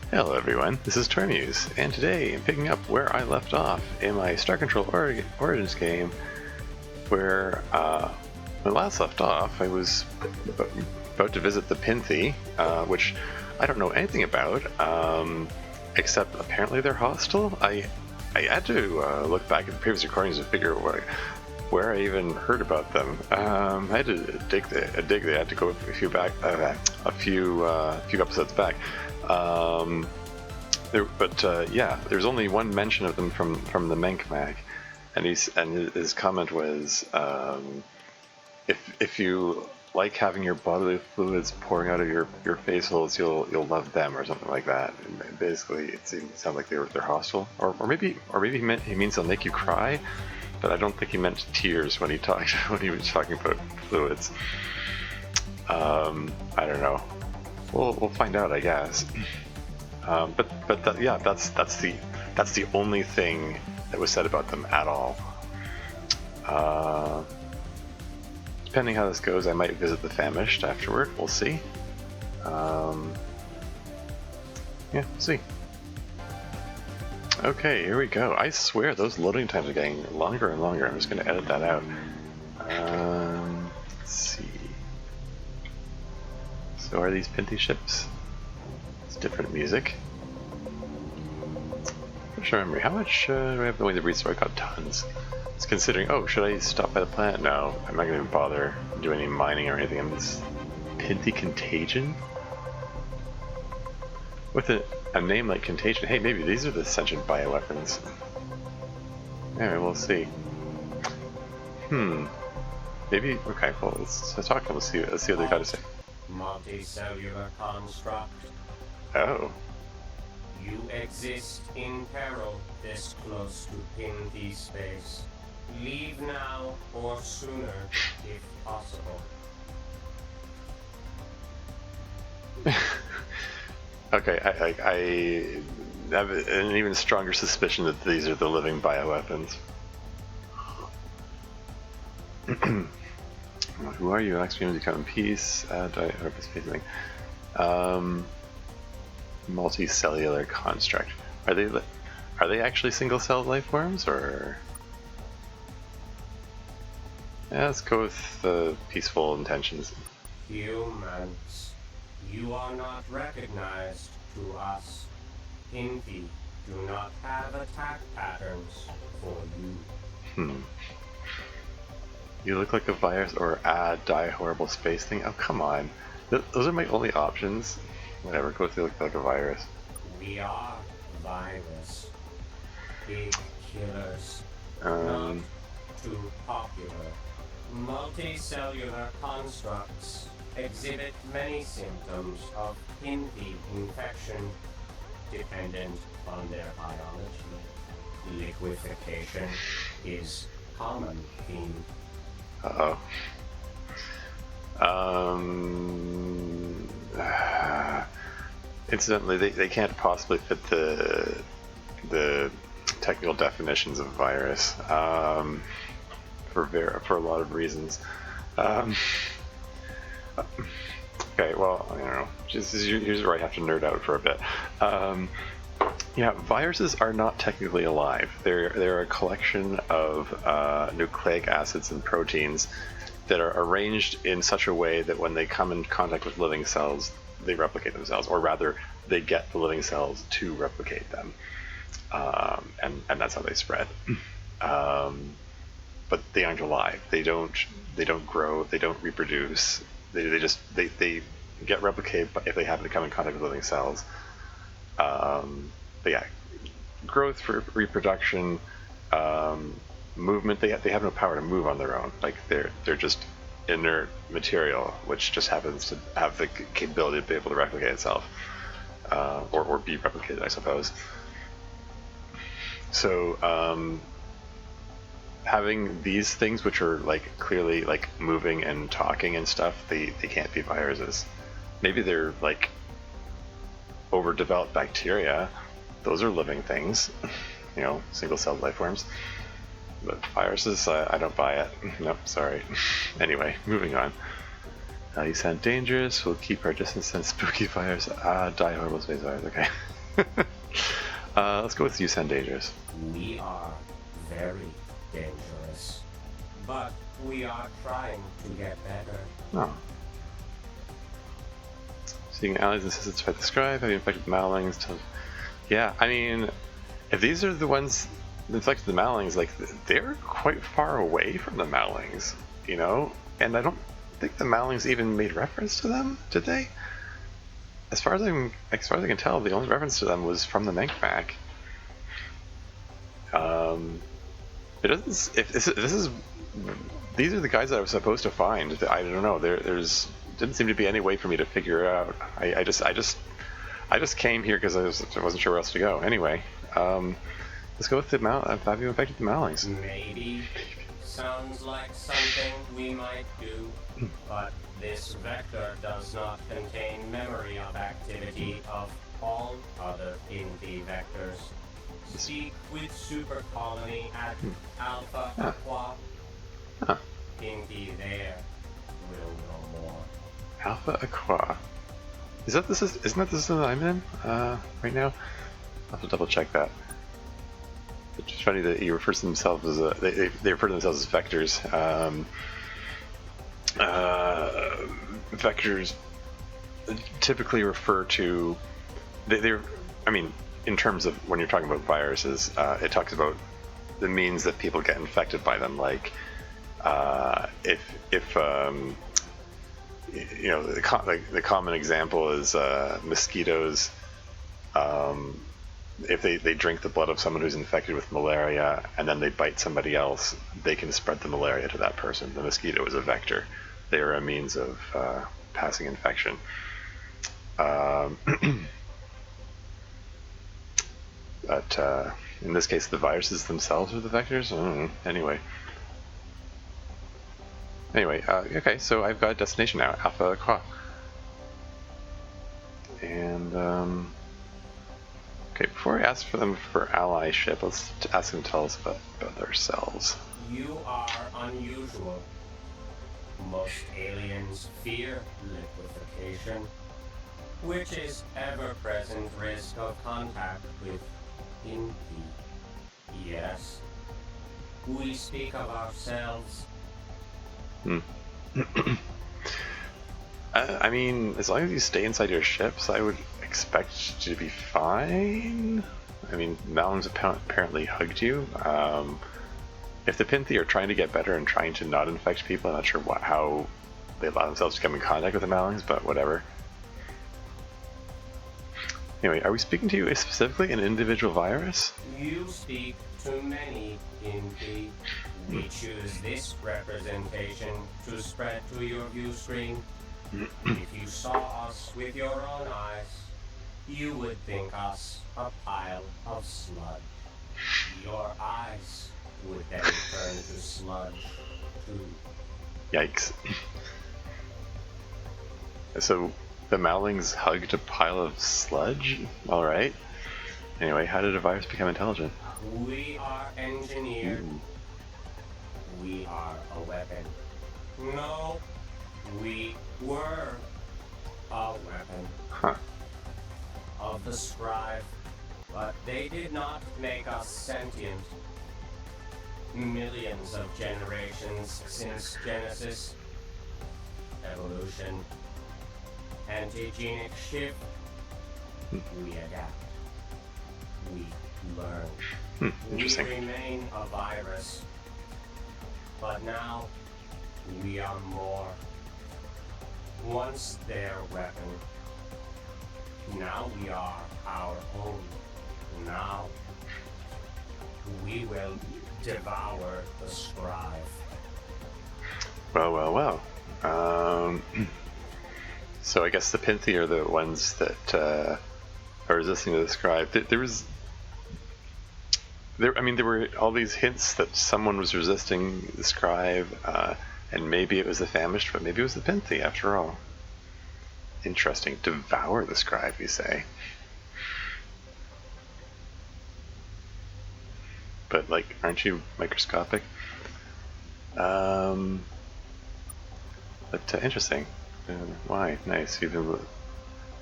Hello everyone, this is Tormuse, and today I'm picking up where I left off in my Star Control Origins game, where when I last left off I was about to visit the Pinthy, which I don't know anything about, except apparently they're hostile. I had to look back at the previous recordings to figure out where I even heard about them. I had to dig. They had to go a few episodes back. Yeah, there's only one mention of them from the Menk Mag, and his comment was, if you like having your bodily fluids pouring out of your face holes, you'll love them, or something like that. And basically, it sounded like they're hostile, or maybe he means they'll make you cry, but I don't think he meant tears when he was talking about fluids. I don't know. We'll find out, I guess. Yeah, that's the only thing that was said about them at all. Depending how this goes, I might visit the Famished afterward. We'll see. Yeah, we'll see. Okay, here we go. I swear those loading times are getting longer and longer. I'm just going to edit that out. Let's see. So are these Pinthy ships? It's different music. I'm trying to remember, how much do I have going to restore? I got tons. It's considering, oh, should I stop by the plant? No, I'm not going to bother doing any mining or anything. I'm just Pinthy Contagion? With a name like Contagion, hey, maybe these are the sentient bioweapons. Anyway, we'll see. Maybe, okay, well, let's talk to them, let's see what they got to say. Multicellular construct. Oh. You exist in peril this close to Pinthy space. Leave now or sooner, if possible. Okay, I have an even stronger suspicion that these are the living bioweapons. Who are you? Ask me to come in peace. Multicellular construct. Are they actually single-celled life forms, or? Yeah, let's go with the peaceful intentions. Humans, you are not recognized to us. Pinthy do not have attack patterns for you. You look like a virus, or die horrible space thing. Oh, come on. Those are my only options. Whatever, go through look like a virus. We are virus. Big killers. Um, Not too popular. Multicellular constructs exhibit many symptoms of Pinthy infection, dependent on their biology. Liquefaction is common theme. uh-oh. Incidentally, they can't possibly fit the technical definitions of virus, for a lot of reasons. Okay, well, I don't know. Here's where I have to nerd out for a bit. Yeah, viruses are not technically alive. They're a collection of nucleic acids and proteins that are arranged in such a way that when they come in contact with living cells, they replicate themselves, or rather, they get the living cells to replicate them, and that's how they spread. But they aren't alive. They don't grow. They don't reproduce. They just get replicated if they happen to come in contact with living cells. But yeah, growth, reproduction, movement. They have no power to move on their own. Like they're just inert material, which just happens to have the capability to be able to replicate itself, or be replicated, I suppose. So having these things, which are like clearly like moving and talking and stuff, they can't be viruses. Maybe they're like overdeveloped bacteria. Those are living things, single-celled life forms. But viruses, I don't buy it. Nope, sorry. Anyway, moving on. You sound dangerous. We'll keep our distance and spooky virus. Die horrible space virus. Okay. Let's go with you sound dangerous. We are very dangerous. But we are trying to get better. Oh. Seeing allies and assistants fight the scribe, having infected Malings. Yeah, I mean, if these are the ones that infected the Malings, like, they're quite far away from the Malings, you know? And I don't think the Malings even made reference to them, did they? As far as I can tell, the only reference to them was from the Menkmak. It doesn't. If this is, these are the guys that I was supposed to find. I don't know. There's didn't seem to be any way for me to figure it out. I just came here because I wasn't sure where else to go. Anyway, let's go with the have you infected the Malings? Maybe. Sounds like something we might do. But this vector does not contain memory of activity of all other Inti vectors. Speak with Super Colony at Alpha Aqua. Inti there will know more. Alpha Aqua. Isn't that the system that I'm in right now? I'll have to double check that. It's just funny that he refers to themselves as they refer to themselves as vectors. Vectors typically refer to I mean, in terms of when you're talking about viruses, it talks about the means that people get infected by them. Like if you know, the common example is mosquitoes. If they drink the blood of someone who's infected with malaria and then they bite somebody else, they can spread the malaria to that person. The mosquito is a vector. They are a means of passing infection. But in this case, the viruses themselves are the vectors? I don't know. Anyway, okay, so I've got a destination now, Alpha Aqua. And, okay, before I ask for them for allyship, let's ask them to tell us about themselves. You are unusual. Most aliens fear liquefaction, which is ever-present risk of contact with Inti. Yes, we speak of ourselves. I mean, as long as you stay inside your ships, I would expect you to be fine. I mean, Malings apparently hugged you. If the Pinthi are trying to get better and trying to not infect people, I'm not sure how they allow themselves to come in contact with the Malings, but whatever. Anyway, are we speaking to you specifically an individual virus? You speak to many Inti. We choose this representation to spread to your view screen. If you saw us with your own eyes, you would think us a pile of sludge. Your eyes would then turn to sludge, too. Yikes. So, the Malings hugged a pile of sludge? Alright. Anyway, how did a virus become intelligent? We are engineered. Ooh. We are a weapon. No, we were a weapon. Huh. Of the scribe, but they did not make us sentient. Millions of generations since Genesis. Evolution. Antigenic shift. We adapt. We learn. We Interesting. remain a virus. But now, we are more. Once their weapon. Now we are our own. Now, we will devour the scribe. Well. So I guess the Pinthi are the ones that are resisting to the scribe. There were all these hints that someone was resisting the scribe, and maybe it was the famished, but maybe it was the Pinthi after all. Interesting. Devour the scribe, you say? But, like, aren't you microscopic? But interesting. Why? Nice. You've been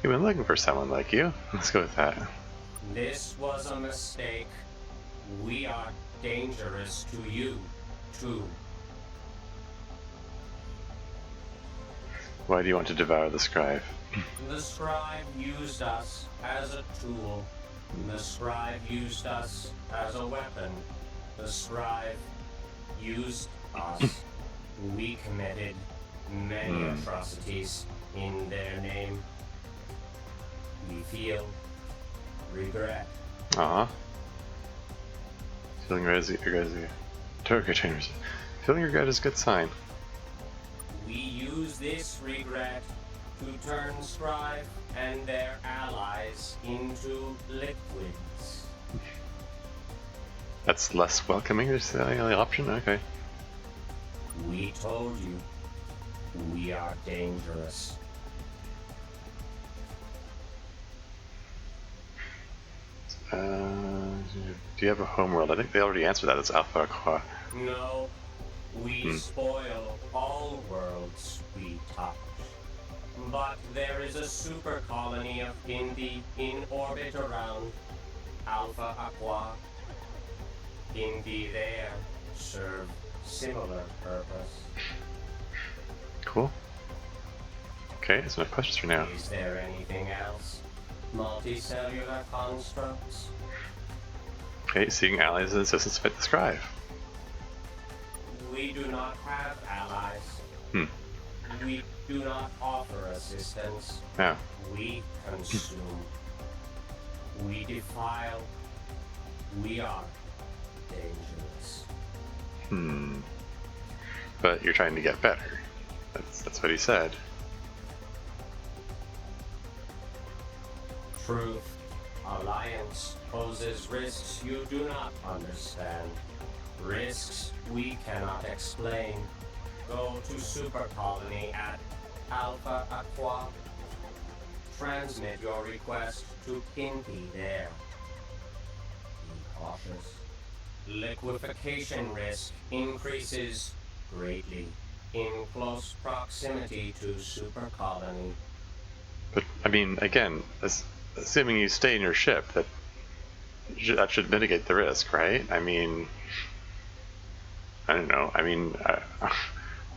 looking for someone like you. Let's go with that. This was a mistake. We are dangerous to you, too. Why do you want to devour the scribe? The scribe used us as a tool. The scribe used us as a weapon. The scribe used us. We committed many atrocities in their name. We feel regret. Feeling regret is a good sign. We use this regret to turn Scribe and their allies into liquids. That's less welcoming, is the only option? Okay. We told you, we are dangerous. Do you have a homeworld? I think they already answered that. It's Alpha Aqua. No, we spoil all worlds we touch. But there is a super colony of Indi in orbit around Alpha Aqua. Indi there serve similar purpose. Cool. Okay, that's enough questions for now. Is there anything else? Multicellular constructs? Okay, seeking allies and assistance to fight the scribe. We do not have allies. We do not offer assistance. Yeah. We consume. We defile. We are dangerous. But you're trying to get better. That's what he said. Truth. Alliance poses risks you do not understand. Risks we cannot explain. Go to Super Colony at Alpha Aqua. Transmit your request to Pinky there. Be cautious. Liquefaction risk increases greatly in close proximity to Super Colony. But, I mean, again, assuming you stay in your ship, that should mitigate the risk, right? I mean, I don't know. I mean,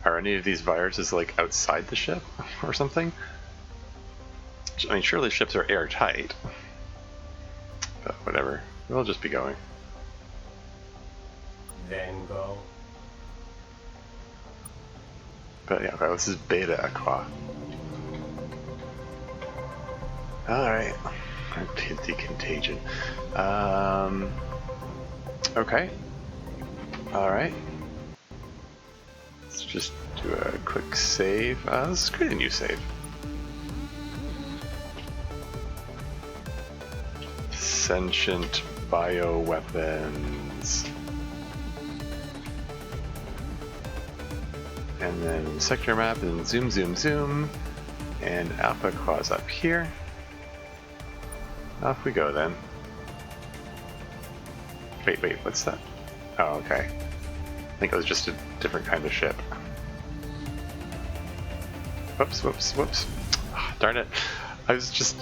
are any of these viruses, like, outside the ship or something? I mean, surely ships are airtight. But whatever. We'll just be going. Then go. But yeah, okay, this is Beta Aqua. Alright. The contagion. Okay. Alright. Let's just do a quick save. Let's create a new save. Sentient bioweapons. And then sector map and zoom, zoom, zoom. And Alpha Aqua's up here. Off we go then. Wait, what's that? Oh, okay. I think it was just a different kind of ship. Whoops. Oh, darn it. I was just...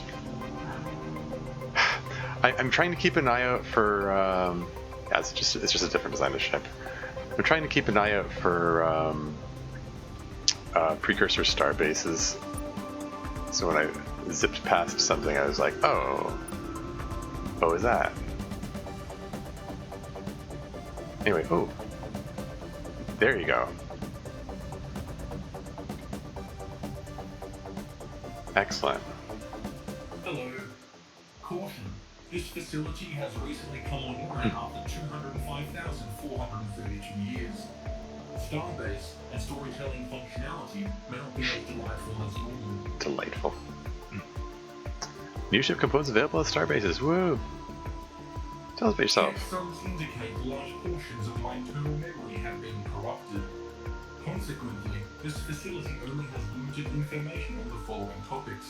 I'm trying to keep an eye out for... yeah, it's just a different design of ship. I'm trying to keep an eye out for precursor star bases. So when I zipped past something, I was like, oh, what was that? Anyway, oh, there you go. Excellent. Hello. Caution. This facility has recently come online after 205,432 years. Starbase and storytelling functionality may not be as delightful as normal. Delightful. New ship components available at Starbases. Woo! Tell us about yourself. Sums indicate large portions of my internal memory have been corrupted. Consequently, this facility only has limited information on the following topics: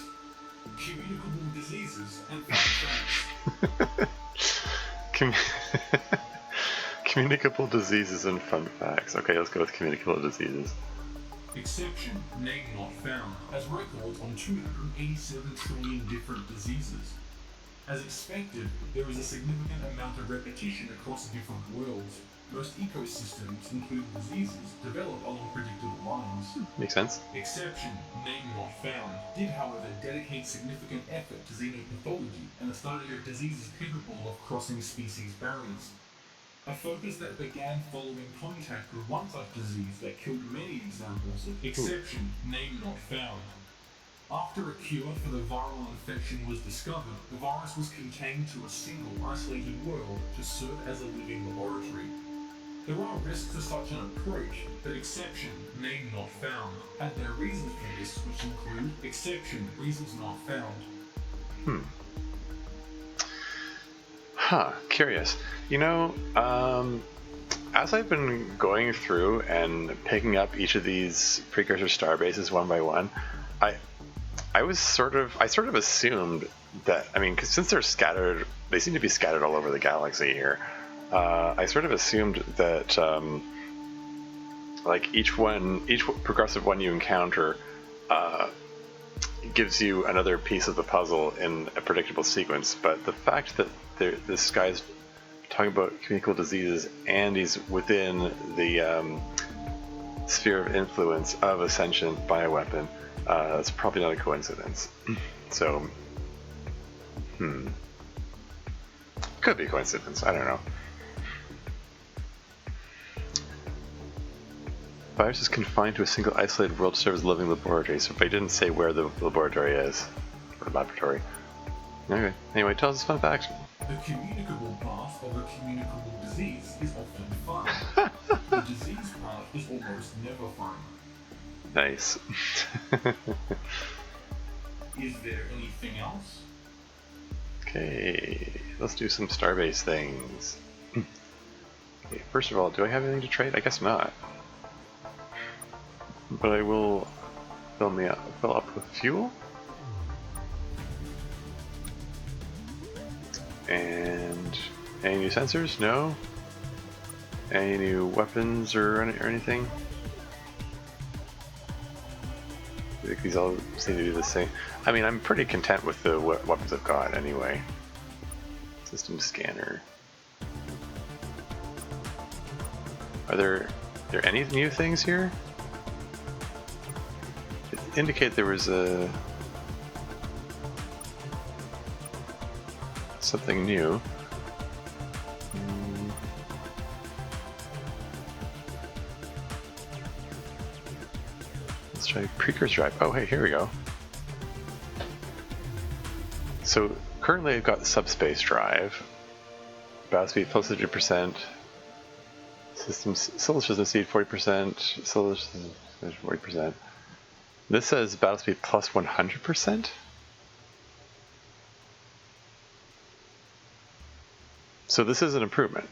communicable diseases and fun facts. Communicable diseases and fun facts. Okay, let's go with communicable diseases. Exception, name not found, has records on 287 trillion different diseases. As expected, there is a significant amount of repetition across different worlds. Most ecosystems, including diseases, develop along predictable lines. Makes sense. Exception, name not found, did however dedicate significant effort to xenopathology and the study of diseases capable of crossing species barriers. A focus that began following contact with one such disease that killed many examples of exception, name not found. After a cure for the viral infection was discovered, the virus was contained to a single isolated world to serve as a living laboratory. There are risks to such an approach, but exception, name not found, had their reasons for this, which include exception, reasons not found. Curious. You know, as I've been going through and picking up each of these precursor star bases one by one, I sort of assumed that, I mean, 'cause since they're scattered, they seem to be scattered all over the galaxy here. I sort of assumed that, like each progressive one you encounter, gives you another piece of the puzzle in a predictable sequence. But the fact that this guy's talking about communicable diseases and he's within the sphere of influence of a sentient bioweapon, that's probably not a coincidence. So, could be a coincidence, I don't know. Virus is confined to a single isolated world to serve as a living laboratory, so they didn't say where the laboratory is. Or laboratory. Okay, anyway, tell us a fun fact. The communicable path of a communicable disease is often fun. The disease path is almost never fun. Nice. Is there anything else? Okay, let's do some starbase things. Okay, first of all, do I have anything to trade? I guess not. But I will fill up with fuel. And any new sensors? No. Any new weapons or anything? I think these all seem to be the same. I mean, I'm pretty content with the weapons I've got anyway. System scanner. Are there any new things here? It indicate there was something new. Let's try precursor drive. Oh, hey, here we go. So currently I've got subspace drive. Battle speed plus 50%. Solar system speed 40%. Solar system 40%. This says battle speed plus 100%. So this is an improvement,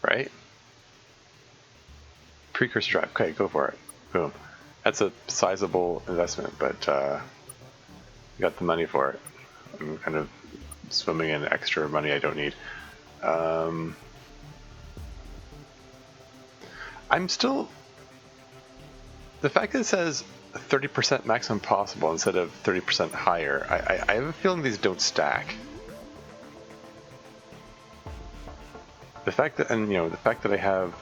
right? Precursor drive. Okay, go for it. Boom. That's a sizable investment, but you got the money for it. I'm kind of swimming in extra money I don't need. I'm still... The fact that it says 30% maximum possible instead of 30% higher, I have a feeling these don't stack. The fact that, and the fact that I have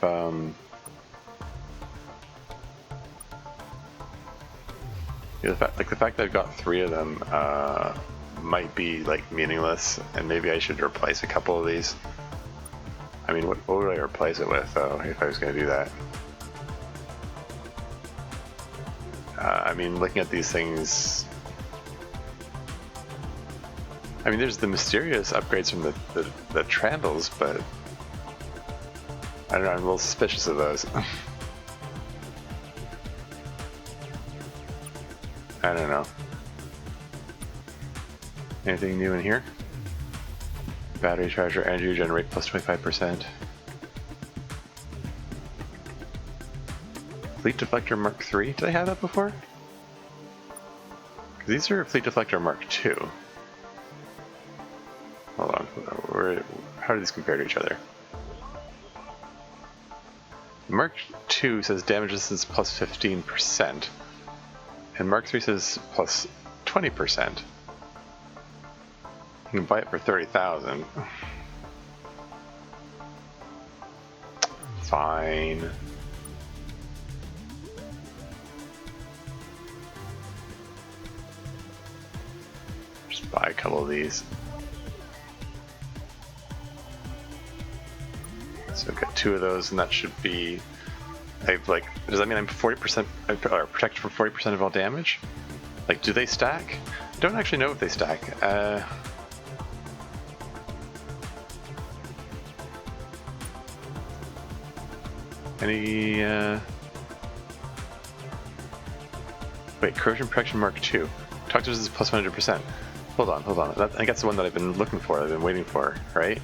the fact that I've got 3 of them might be like meaningless, and maybe I should replace a couple of these. I mean, what would I replace it with though if I was going to do that? I mean, looking at these things, I mean, there's the mysterious upgrades from the Trandles, but I don't know, I'm a little suspicious of those. I don't know. Anything new in here? Battery charger, energy generate plus 25%. Fleet Deflector Mark III? Did I have that before? These are Fleet Deflector Mark II. Hold on. How do these compare to each other? Mark II says damage resistance plus 15%. And Mark III says plus 20%. You can buy it for 30,000. Fine. Just buy a couple of these. So I've got 2 of those, and that should be. I've like. Does that mean I'm 40% or protected from 40% of all damage? Like, do they stack? I don't actually know if they stack. Any, wait, corrosion protection mark 2. Toxins is plus 100%. Hold on. I think that's the one that I've been looking for, I've been waiting for, right?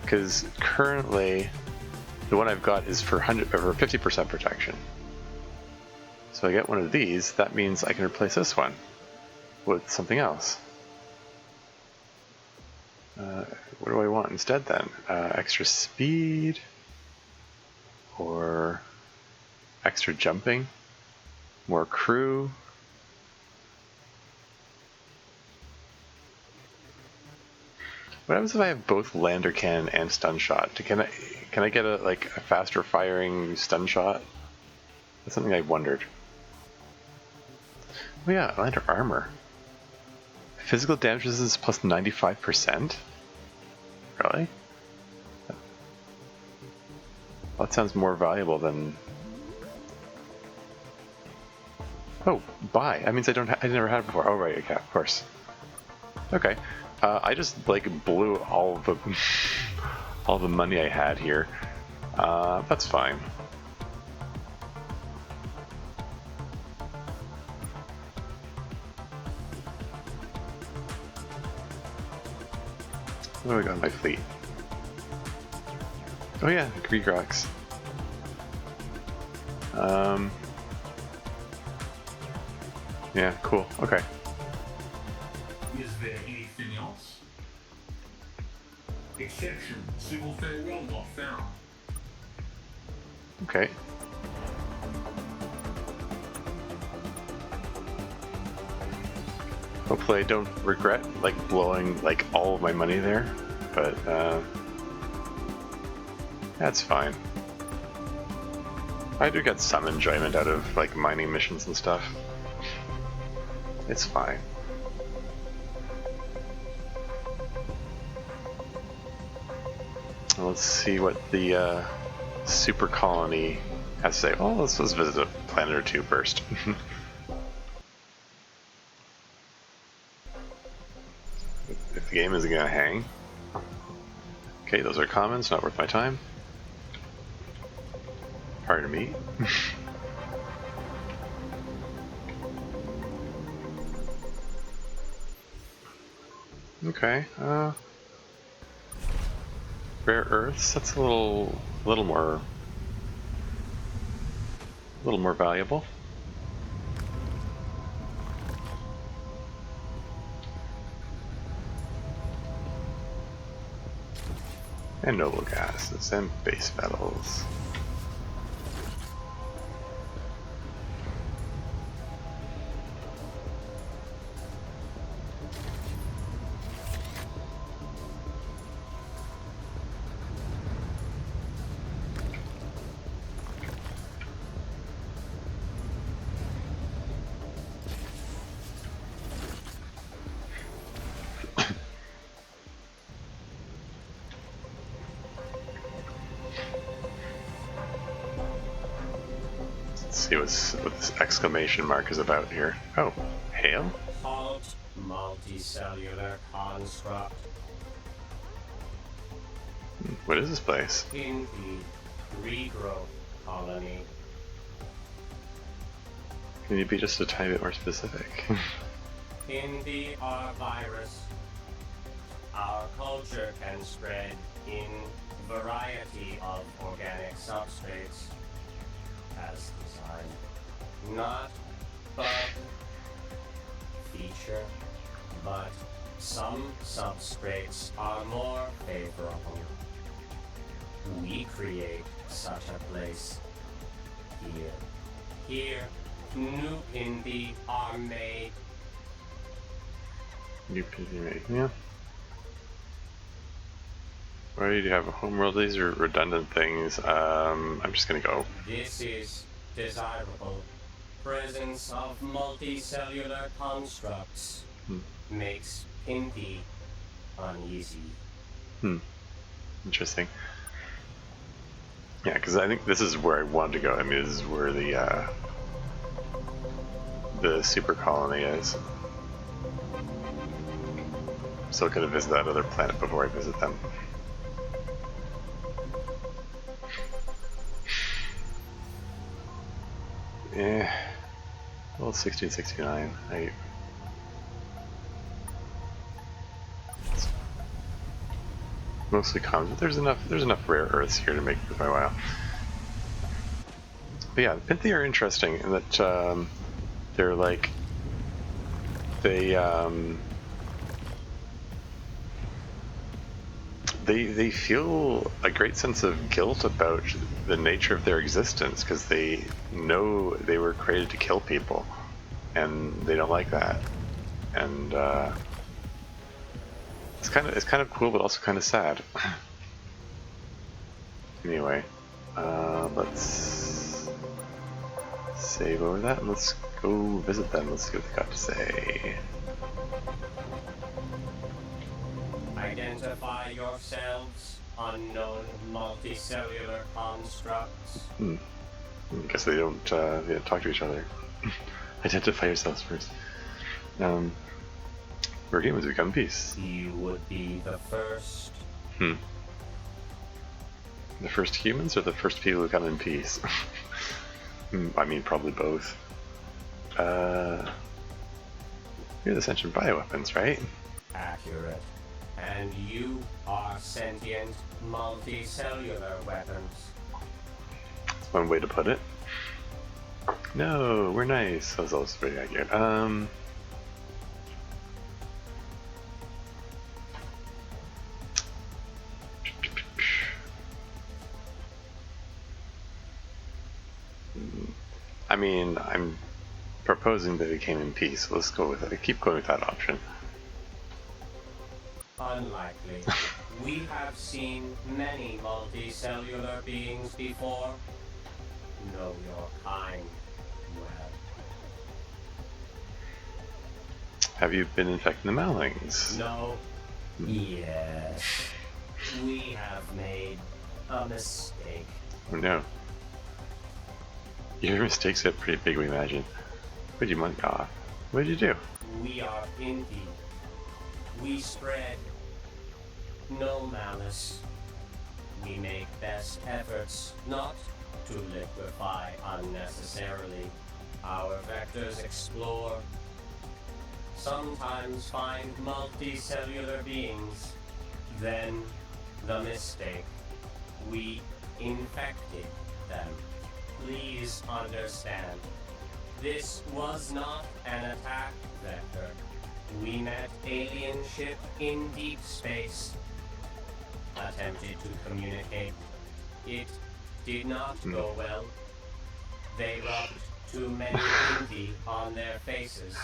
Because currently, the one I've got is for 50% protection. So I get one of these, that means I can replace this one with something else. What do I want instead then? Extra speed? Or extra jumping? More crew? What happens if I have both lander cannon and stun shot? Can I get a faster firing stun shot? That's something I wondered. Oh yeah, lander armor. Physical damage resistance plus 95%? Really? That sounds more valuable than... Oh, buy. That means I never had it before. Oh right, okay, of course. Okay. I just blew all the all the money I had here. That's fine. What do I got in my fleet? Oh yeah, Gregrox. Yeah, cool. Okay. Is there anything else? Exception. Civil farewell not found. Okay. Hopefully I don't regret blowing all of my money there, but that's fine. I do get some enjoyment out of mining missions and stuff. It's fine. Let's see what the super colony has to say. Oh, let's visit a planet or two first. If the game isn't gonna hang. Okay, those are commons, not worth my time. Pardon me. Okay, rare earths, that's a little more valuable. And noble gases and base metals. See what this exclamation mark is about here. Oh, hail? Halt multicellular construct. What is this place? In the regrowth colony. Can you be just a tiny bit more specific? In the R-virus, our culture can spread in variety of organic substrates as designed. Not bug feature, but some substrates are more favorable. We create such a place here. Here, new Indi are made. New PDMA, yeah. Why do you have a homeworld? These are redundant things. I'm just gonna go. This is desirable. Presence of multicellular constructs makes Pinty uneasy. Interesting. Yeah, because I think this is where I wanted to go. I mean, this is where the super colony is. Still gonna visit that other planet before I visit them. Yeah. Well, 1669. Mostly common, but there's enough rare earths here to make it worth my while. But yeah, the Pinthi are interesting in that they're like they feel a great sense of guilt about the nature of their existence because they know they were created to kill people, and they don't like that. And it's kind of cool, but also kind of sad. Anyway, let's save over that and let's go visit them. Let's see what they got to say. Identify yourselves, unknown multicellular constructs. I guess they don't talk to each other. Identify yourselves first. We're humans, we come in peace. You would be the first. The first humans or the first people who come in peace? I mean, probably both. You're the sentient bioweapons, right? Accurate. And you are sentient multicellular weapons. That's one way to put it. No, we're nice. That was also pretty accurate. I mean, I'm proposing that it came in peace. Let's go with it. I keep going with that option. Unlikely. We have seen many multicellular beings before. Know your kind well. Have you been infecting the Malings? No. Yes. We have made a mistake. Oh no. Your mistakes get pretty big, we imagine. What did you want? What did you do? We are Pinty. We spread no malice. We make best efforts not to liquefy unnecessarily. Our vectors explore, sometimes find multicellular beings. Then the mistake. We infected them. Please understand. This was not an attack vector. We met alien ship in deep space. Attempted to communicate. It did not go well. They rubbed too many Pinty on their faces.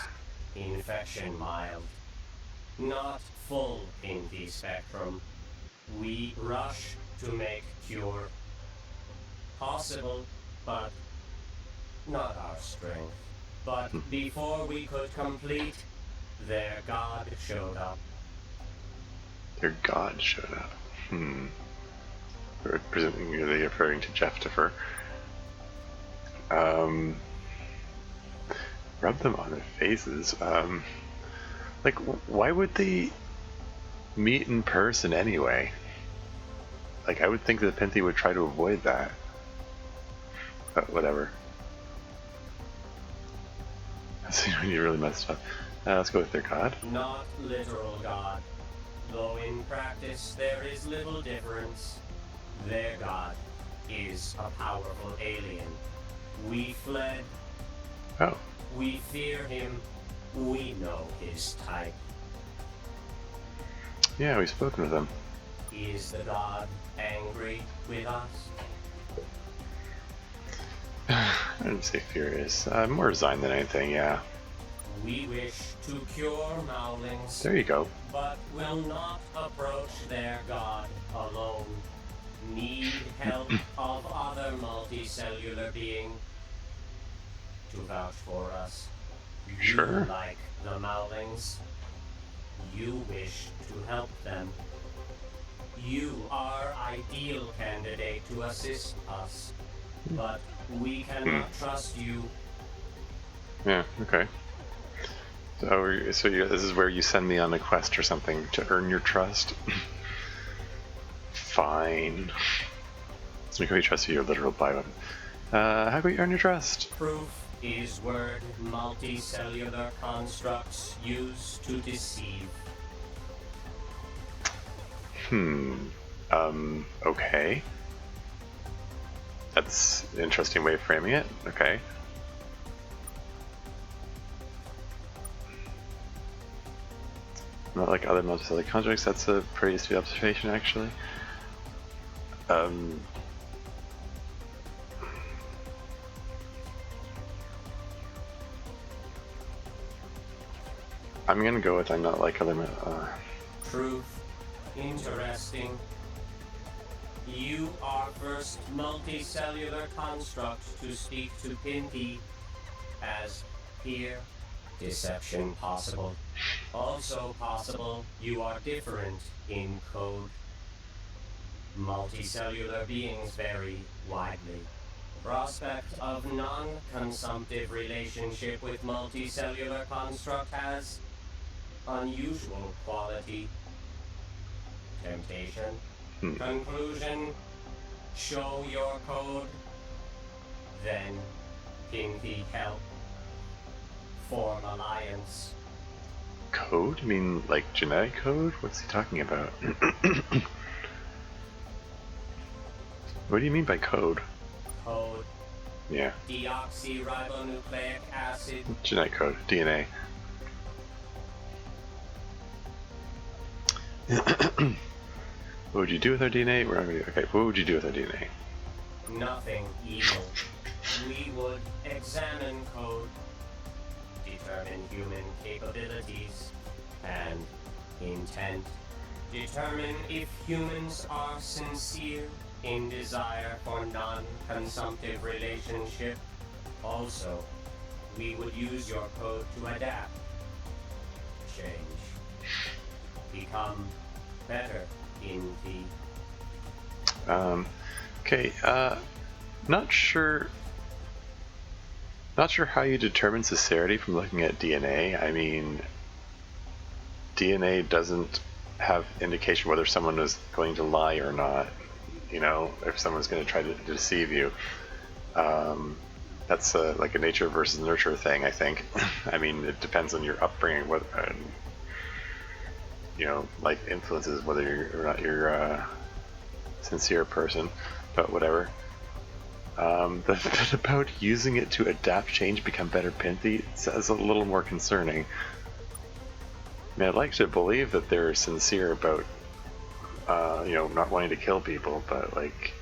Infection mild. Not full Pinty spectrum. We rush to make cure. Possible, but not our strength. But before we could complete, their god showed up. Their god showed up. Presumably they're referring to Jeff Defer. Rub them on their faces. Like, why would they meet in person anyway? Like, I would think that Pinty would try to avoid that. But whatever. That's when you really messed up. Let's go with their god. Not literal god. Though in practice there is little difference. Their god is a powerful alien. We fled. Oh. We fear him. We know his type. Yeah, we've spoken with him. Is the god angry with us? I didn't say furious. More resigned than anything, yeah. We wish to cure Mowlings, There you go. but will not approach their god alone. Need help of other multicellular being to vouch for us. Sure. You like the Mowlings. You wish to help them. You are ideal candidate to assist us, but we cannot trust you. Yeah, okay. So this is where you send me on a quest or something to earn your trust? Fine. So we trust you, your literal bioweapon. How can we earn your trust? Proof is word multicellular constructs used to deceive. Okay. That's an interesting way of framing it. Okay. Not like other multicellular constructs, that's a pretty astute observation, actually. I'm gonna go with I'm not like other. Truth. Interesting. You are first multicellular construct to speak to Pinky as peer. Deception possible. Also possible you are different in code. Multicellular beings vary widely. Prospect of non-consumptive relationship with multicellular construct has unusual quality. Temptation. Conclusion. Show your code. Then Pinky help. Form alliance. Code? You mean like genetic code? What's he talking about? What do you mean by code? Code. Yeah. Deoxyribonucleic acid. Genetic code. DNA. What would you do with our DNA? We're not gonna do. Okay, what would you do with our DNA? Nothing evil. We would examine code, determine human capabilities and intent, determine if humans are sincere in desire for non-consumptive relationship. Also, we would use your code to adapt, change, become better in the... Okay, not sure how you determine sincerity from looking at DNA. I mean, DNA doesn't have indication whether someone is going to lie or not, you know, if someone's going to try to deceive you. That's like a nature versus nurture thing, I think. I mean, it depends on your upbringing, what, you know, like influences whether you're or not you're a sincere person, but whatever. The bit about using it to adapt, change, become better Pinky is a little more concerning. I mean, I'd like to believe that they're sincere about, you know, not wanting to kill people, but like,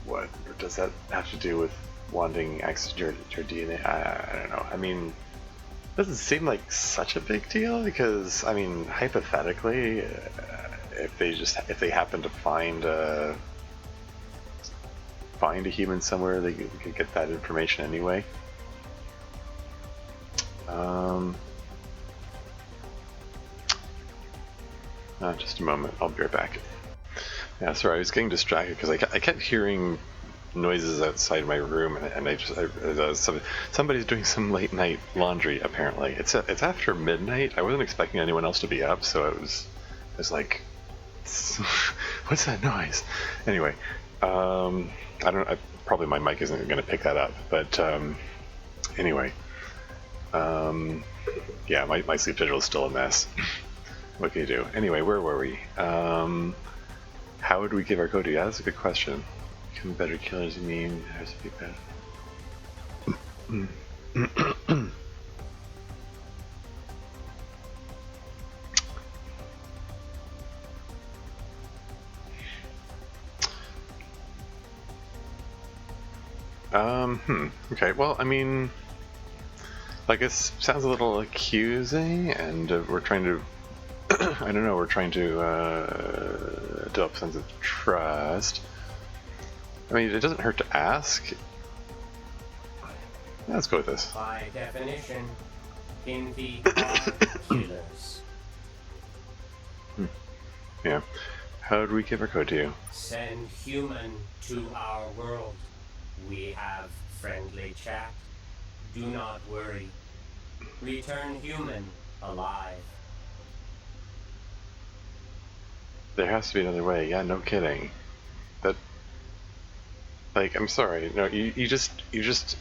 what does that have to do with wanting access to your DNA? I don't know. I mean, it doesn't seem like such a big deal because, I mean, hypothetically, if they happen to find a human somewhere, they could get that information anyway. Just a moment, I'll be right back. Yeah, sorry, I was getting distracted because I kept hearing noises outside my room, and somebody's doing some late night laundry. Apparently, it's after midnight. I wasn't expecting anyone else to be up, so it was like, what's that noise? Anyway, I don't. Probably my mic isn't going to pick that up, but anyway, yeah, my sleep schedule is still a mess. What can you do? Anyway, where were we? How would we give our code to? Yeah, that's a good question. Become better killers, you mean? Has to be better. Okay, well, I mean, Like, it sounds a little accusing, and we're trying to, I don't know, we're trying to develop a sense of trust. I mean, it doesn't hurt to ask. Let's go with this. By definition, Kinvi are killers. Yeah. How did we give our code to you? Send human to our world. We have friendly chat. Do not worry. Return human alive. There has to be another way. Yeah, no kidding. That, like, I'm sorry. No, you just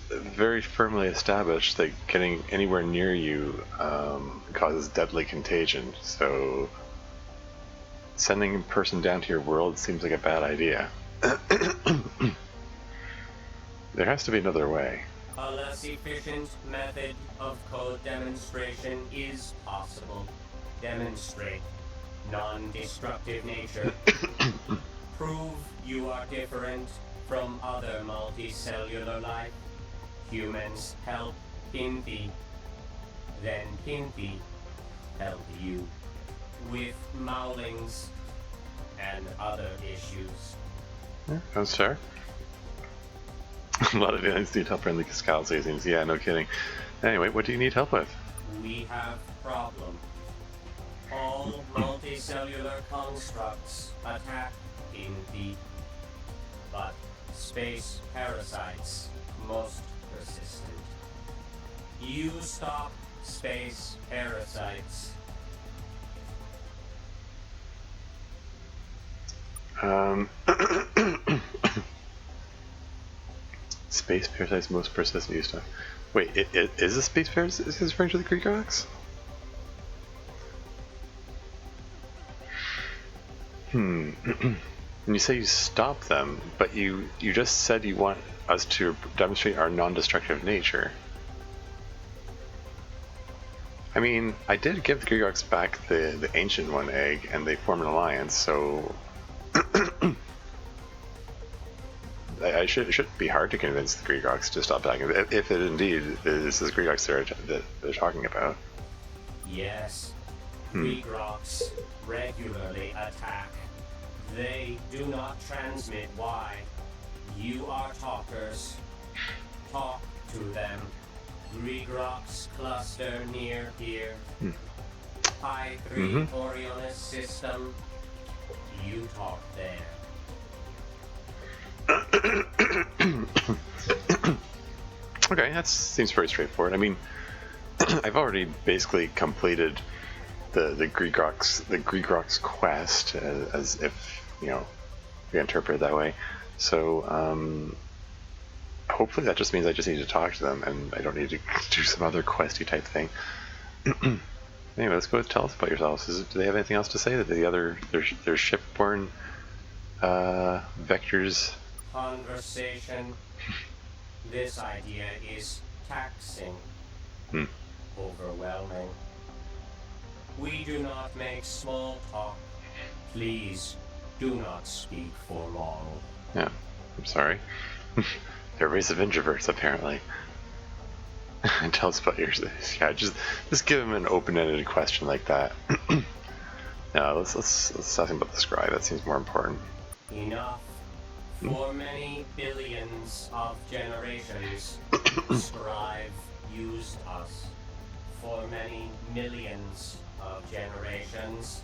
very firmly established that getting anywhere near you causes deadly contagion. So sending a person down to your world seems like a bad idea. There has to be another way. A less efficient method of code demonstration is possible. Demonstrate non-destructive nature. Prove you are different from other multicellular life. Humans help Kinvi. Then Kinvi help you with maulings and other issues. Yeah, that's fair. A lot of aliens need help from the Cascal seasons. Yeah, no kidding. Anyway, what do you need help with? We have problem. All multicellular constructs attack Kinvi, but space parasites most persistent. You stop space parasites. Space parasites most persistent use stuff. Wait, is a space parasite is referring to the Greek rocks? When you say you stop them, but you just said you want us to demonstrate our non-destructive nature. I mean, I did give the Greek rocks back the ancient one egg, and they formed an alliance, so it shouldn't be hard to convince the Greek rocks to stop attacking, if it indeed is the Greek rocks that they're talking about. Yes, Greek rocks regularly attack. They do not transmit why. You are talkers. Talk to them. Greek rocks cluster near here. Pi 3 Orionis system. You talk there. Okay, that seems pretty straightforward. I mean, I've already basically completed the Greek rocks quest, as if we interpret it that way. So hopefully that just means I just need to talk to them, and I don't need to do some other questy type thing. Anyway, let's go tell us about yourselves. Do they have anything else to say? That the other their shipborne vectors. Conversation. This idea is taxing. Overwhelming. We do not make small talk. Please do not speak for long. Yeah, I'm sorry. They're a race of introverts, apparently. Tell us about yours. Yeah, just give them an open-ended question like that. No, let's talk about the scribe. That seems more important. Enough. For many billions of generations, Scribe used us. For many millions of generations,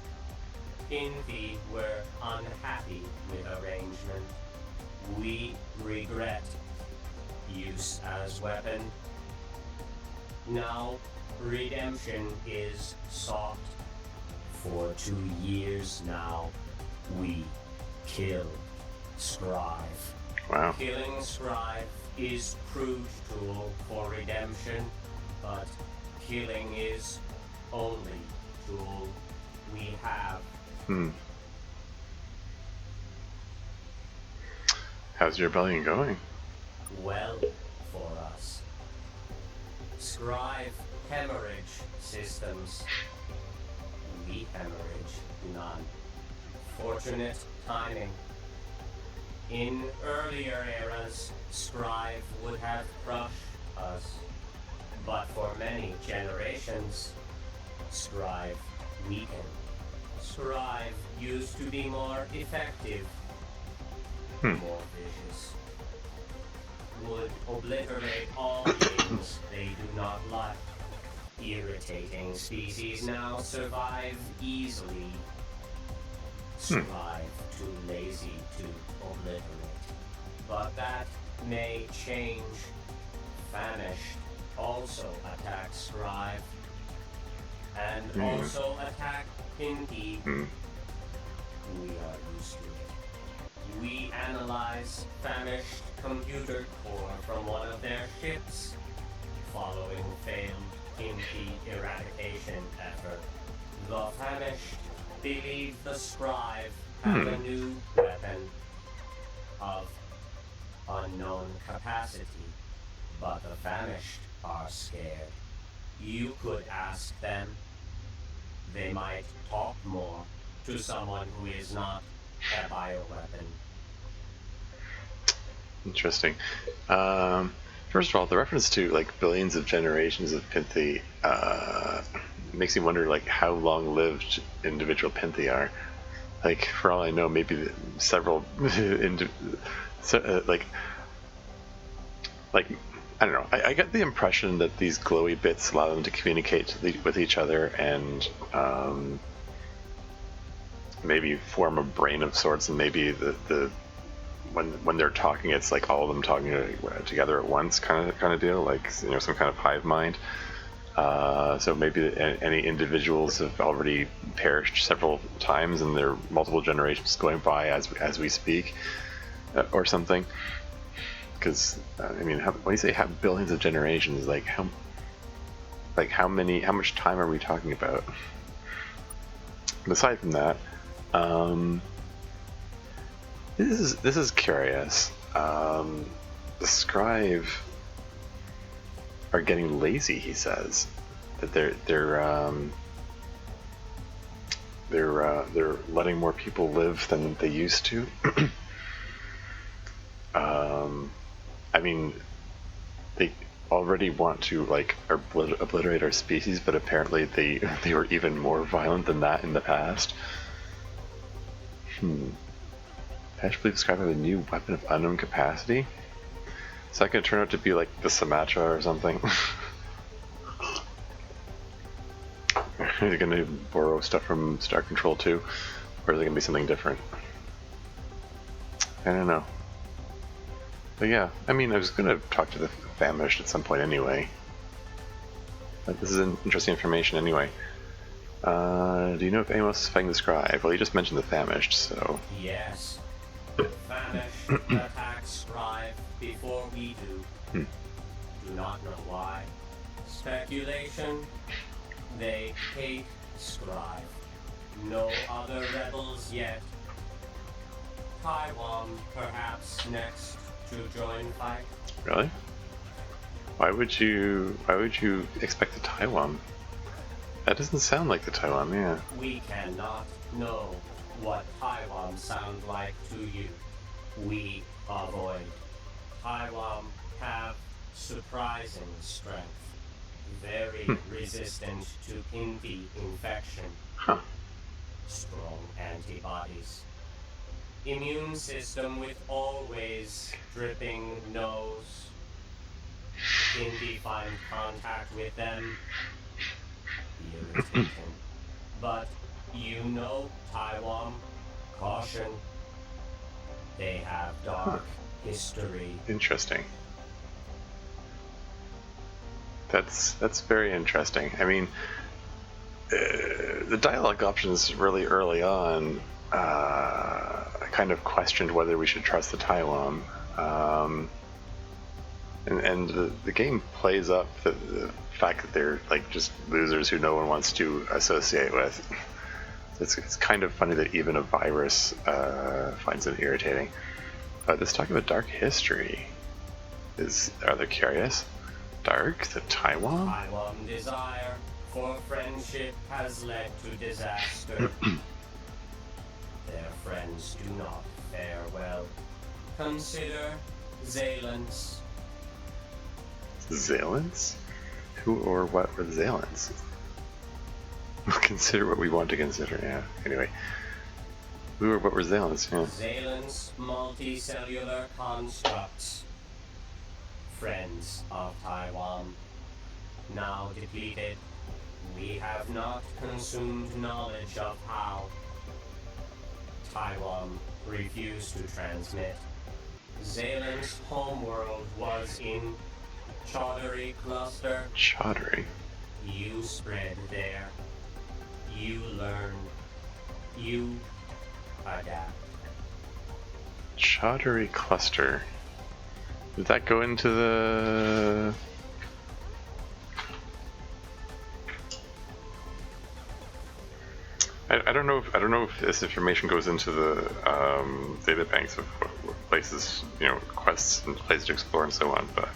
Kinvi were unhappy with arrangement. We regret use as weapon. Now, redemption is sought. For 2 years now, we killed Scribe. Wow. Killing Scribe is crude tool for redemption, but killing is only tool we have. How's your rebellion going? Well for us. Scribe hemorrhage systems. We hemorrhage none. Fortunate timing. In earlier eras, Scribe would have crushed us. But for many generations, Scribe weakened. Scribe used to be more effective, more vicious. Would obliterate all things they do not like. Irritating species now survive easily. Scribe too lazy to obliterate. But that may change. Famished also attack Scribe. And also attack Pinky. We are used to it. We analyze famished computer core from one of their ships. Following failed Pinky eradication effort, the famished believe the Scribe have a new weapon of unknown capacity, but the famished are scared. You could ask them. They might talk more to someone who is not a bioweapon. Interesting. First of all, the reference to like billions of generations of Pinthi makes me wonder like how long lived individual Pinthi are. Like for all I know, maybe several like I don't know. I get the impression that these glowy bits allow them to communicate with each other and maybe form a brain of sorts, and maybe the when they're talking, it's like all of them talking together at once, kind of deal, like some kind of hive mind. So maybe any individuals have already perished several times, and there are multiple generations going by as we speak, or something. Because I mean, when you say have billions of generations, how much time are we talking about? And aside from that, this is curious. The Scribe are getting lazy. He says that they're letting more people live than they used to. I mean, they already want to obliterate our species, but apparently they were even more violent than that in the past. Actually described as a new weapon of unknown capacity. Is that going to turn out to be like the Sumatra or something? Are they going to borrow stuff from Star Control 2? Or is it going to be something different? I don't know. But yeah, I mean, I was going to talk to the famished at some point anyway. But this is interesting information anyway. Do you know if anyone else is fighting the Scribe? Well, you just mentioned the famished, so... Yes. Famished attacks Scribe before we do. Do not know why. Speculation. They hate Scribe. No other rebels yet. Taiwan, perhaps next to join fight. Really? Why would you expect the Taiwan? That doesn't sound like the Taiwan, yeah. We cannot know what Taiwan sounds like to you. We avoid. Taiwan have surprising strength. Very resistant to Pinky infection. Strong antibodies. Immune system with always dripping nose. Pinky find contact with them. Irritating. But you know Taiwan. Caution. They have dark history. Interesting. That's very interesting. I mean, the dialogue options really early on, I kind of questioned whether we should trust the Taiwan. And the game plays up the fact that they're like just losers who no one wants to associate with. It's kind of funny that even a virus finds it irritating. This talk about dark history are they curious? Dark? The Taiwan? Taiwan desire for friendship has led to disaster. Their friends do not fare well. Consider Zaylance. Zaylance? Who or what were the Zalans? Consider what we want to consider, yeah. Anyway. Who or what were Zalans? Yeah. Zalans multicellular constructs. Friends of Taiwan. Now depleted, we have not consumed knowledge of how. Taiwan refused to transmit. Zalen's homeworld was in Chaudhary Cluster. Chaudhary. You spread there. You learn. You adapt. Chaudhary Cluster. Did that go into the... I don't know if this information goes into the data banks of what places, you know, quests and places to explore and so on. But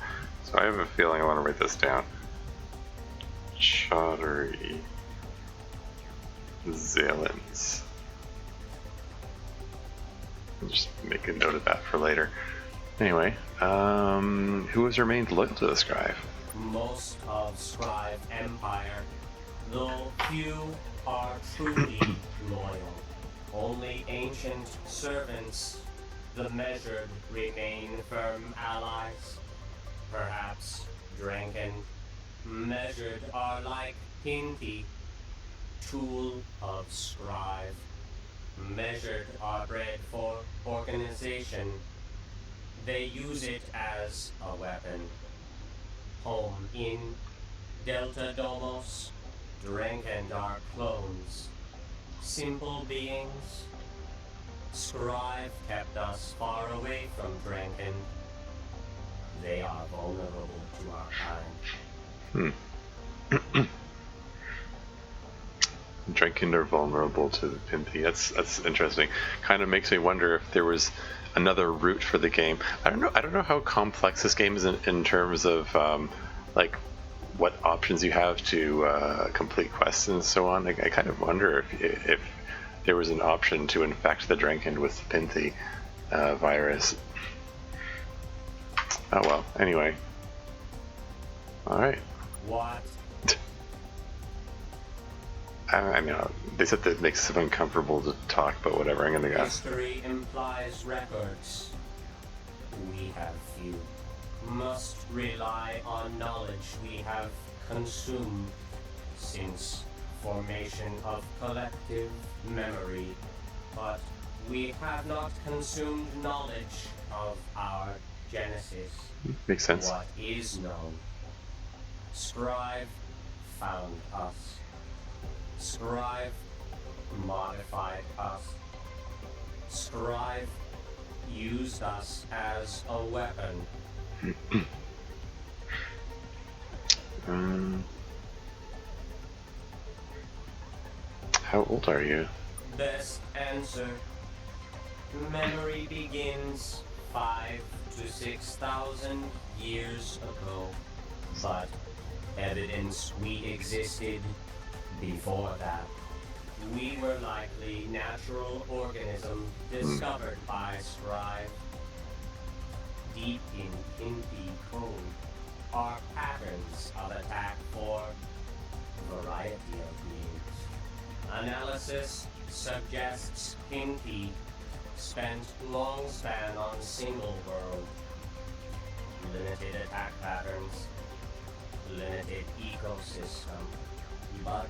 so I have a feeling I want to write this down. Chaudhary Zalans. I'll just make a note of that for later. Anyway, who has remained loyal to the Scribe? Most of Scribe Empire, though few are truly loyal. Only ancient servants, the measured, remain firm allies. Perhaps Dranken, measured are like Pinky, tool of Scribe. Measured are bred for organization. They use it as a weapon. Home in Delta Domos, Dranken are clones. Simple beings. Scribe kept us far away from Dranken. They are vulnerable to our kind. Dranken are vulnerable to the Pimpy. That's interesting. Kind of makes me wonder if there was another route for the game. I don't know how complex this game is in terms of like what options you have to complete quests and so on. I kind of wonder if there was an option to infect the Dranken with the Pimpy virus. Oh well. Anyway. All right. What? I mean, they said that it makes it uncomfortable to talk, but whatever, I'm gonna go. History implies records. We have few. Must rely on knowledge we have consumed since formation of collective memory. But we have not consumed knowledge of our genesis. Makes sense. What is known? Scribe found us. Scribe modified us. Scribe used us as a weapon. How old are you? Best answer. Memory begins 5,000 to 6,000 years ago. But evidence we existed before that. We were likely natural organisms discovered by Scribe. Deep in Pinky code are patterns of attack for variety of means. Analysis suggests Pinky spent long span on single world. Limited attack patterns. Limited ecosystem. But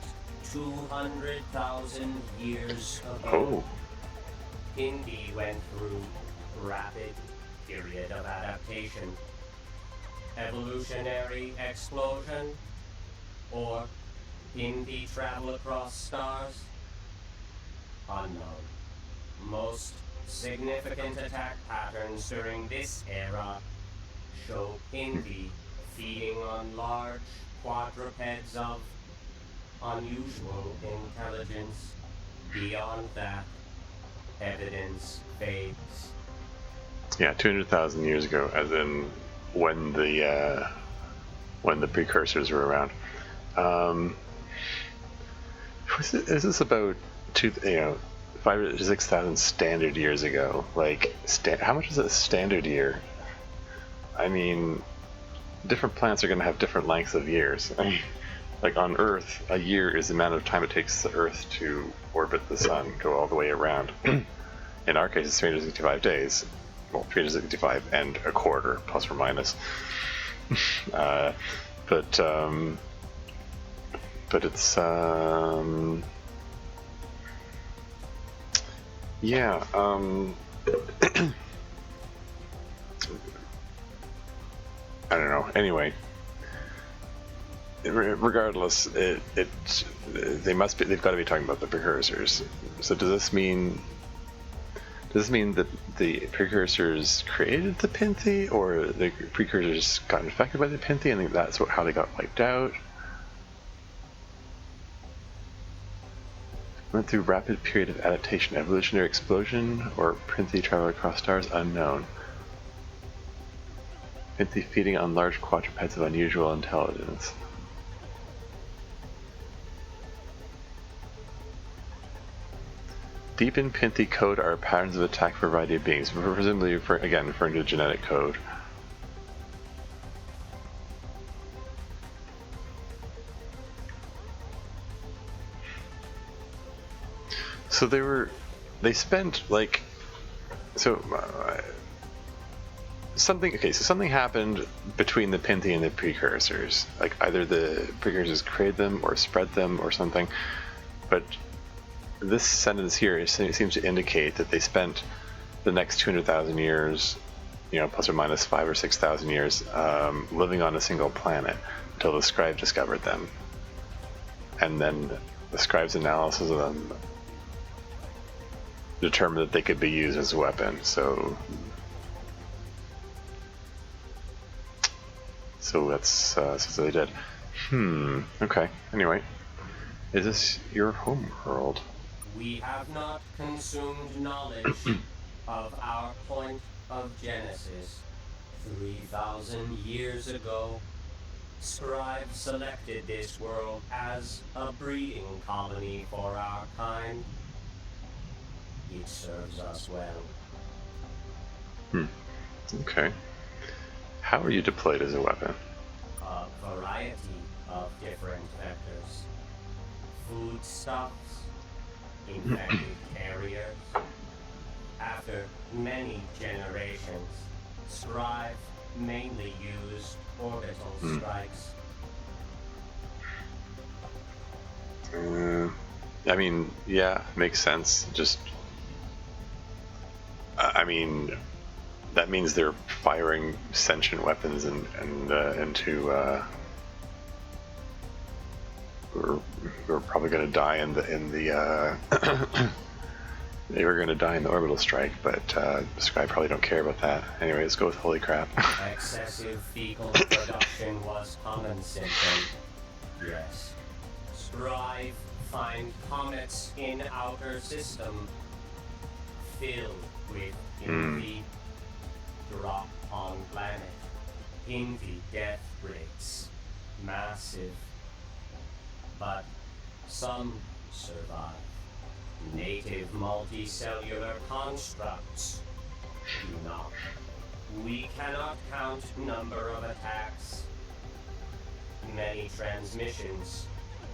200,000 years ago, Pinky went through rapid period of adaptation. Evolutionary explosion? Or Pinky travel across stars? Unknown. Most significant attack patterns during this era show Pinky feeding on large quadrupeds of unusual intelligence. Beyond that, evidence fades. Yeah, 200,000 years ago, as in when the precursors were around. Is this about 5,000 to 6,000 standard years ago? Like, how much is a standard year? I mean, different planets are going to have different lengths of years. Like on Earth, a year is the amount of time it takes the Earth to orbit the sun, go all the way around. In our case, it's 365 days. Well, 365 and a quarter, plus or minus. But it's yeah. I don't know. Anyway, regardless, they've got to be talking about the precursors. So does this mean that the precursors created the Pinthi, or the precursors got infected by the Pinthi, and that's how they got wiped out? Went through rapid period of adaptation, evolutionary explosion, or Pinthi travel across stars unknown. Pinthi feeding on large quadrupeds of unusual intelligence. Deep in Pinthi code are patterns of attack for a variety of beings, presumably referring to genetic code. So they spent like, something happened between the Pinthi and the precursors. Like either the precursors created them or spread them or something, but this sentence here seems to indicate that they spent the next 200,000 years, plus or minus 5,000 or 6,000 years, living on a single planet until the scribe discovered them. And then the scribe's analysis of them determined that they could be used as a weapon. So that's what they did. Okay. Anyway, is this your home world? We have not consumed knowledge of our point of genesis. 3,000 years ago, Scribe selected this world as a breeding colony for our kind. It serves us well. Okay. How are you deployed as a weapon? A variety of different vectors. Foodstuffs, infected carriers. After many generations, Scribe mainly used orbital strikes. I mean, yeah, makes sense. Just, that means they're firing sentient weapons into. We're probably going to die in the they were going to die in the orbital strike, but Sky probably don't care about that. Anyway, let's go with holy crap. Excessive fecal production was common symptom. Yes. Strive find comets in outer system filled with Invi. Drop on planet. Invi death rates massive. But some survive. Native multicellular constructs do not. We cannot count number of attacks. Many transmissions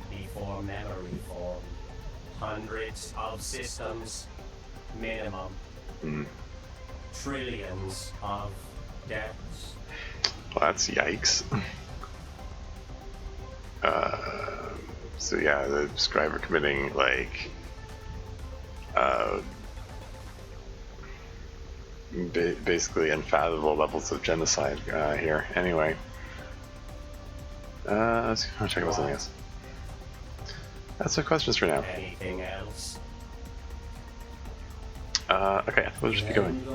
before memory formed. Hundreds of systems, minimum. Trillions of deaths. Well, that's yikes. So yeah, the scribe are committing basically unfathomable levels of genocide here. Anyway, let's check out something else. That's the questions for now. Anything else? Okay, we'll just keep going.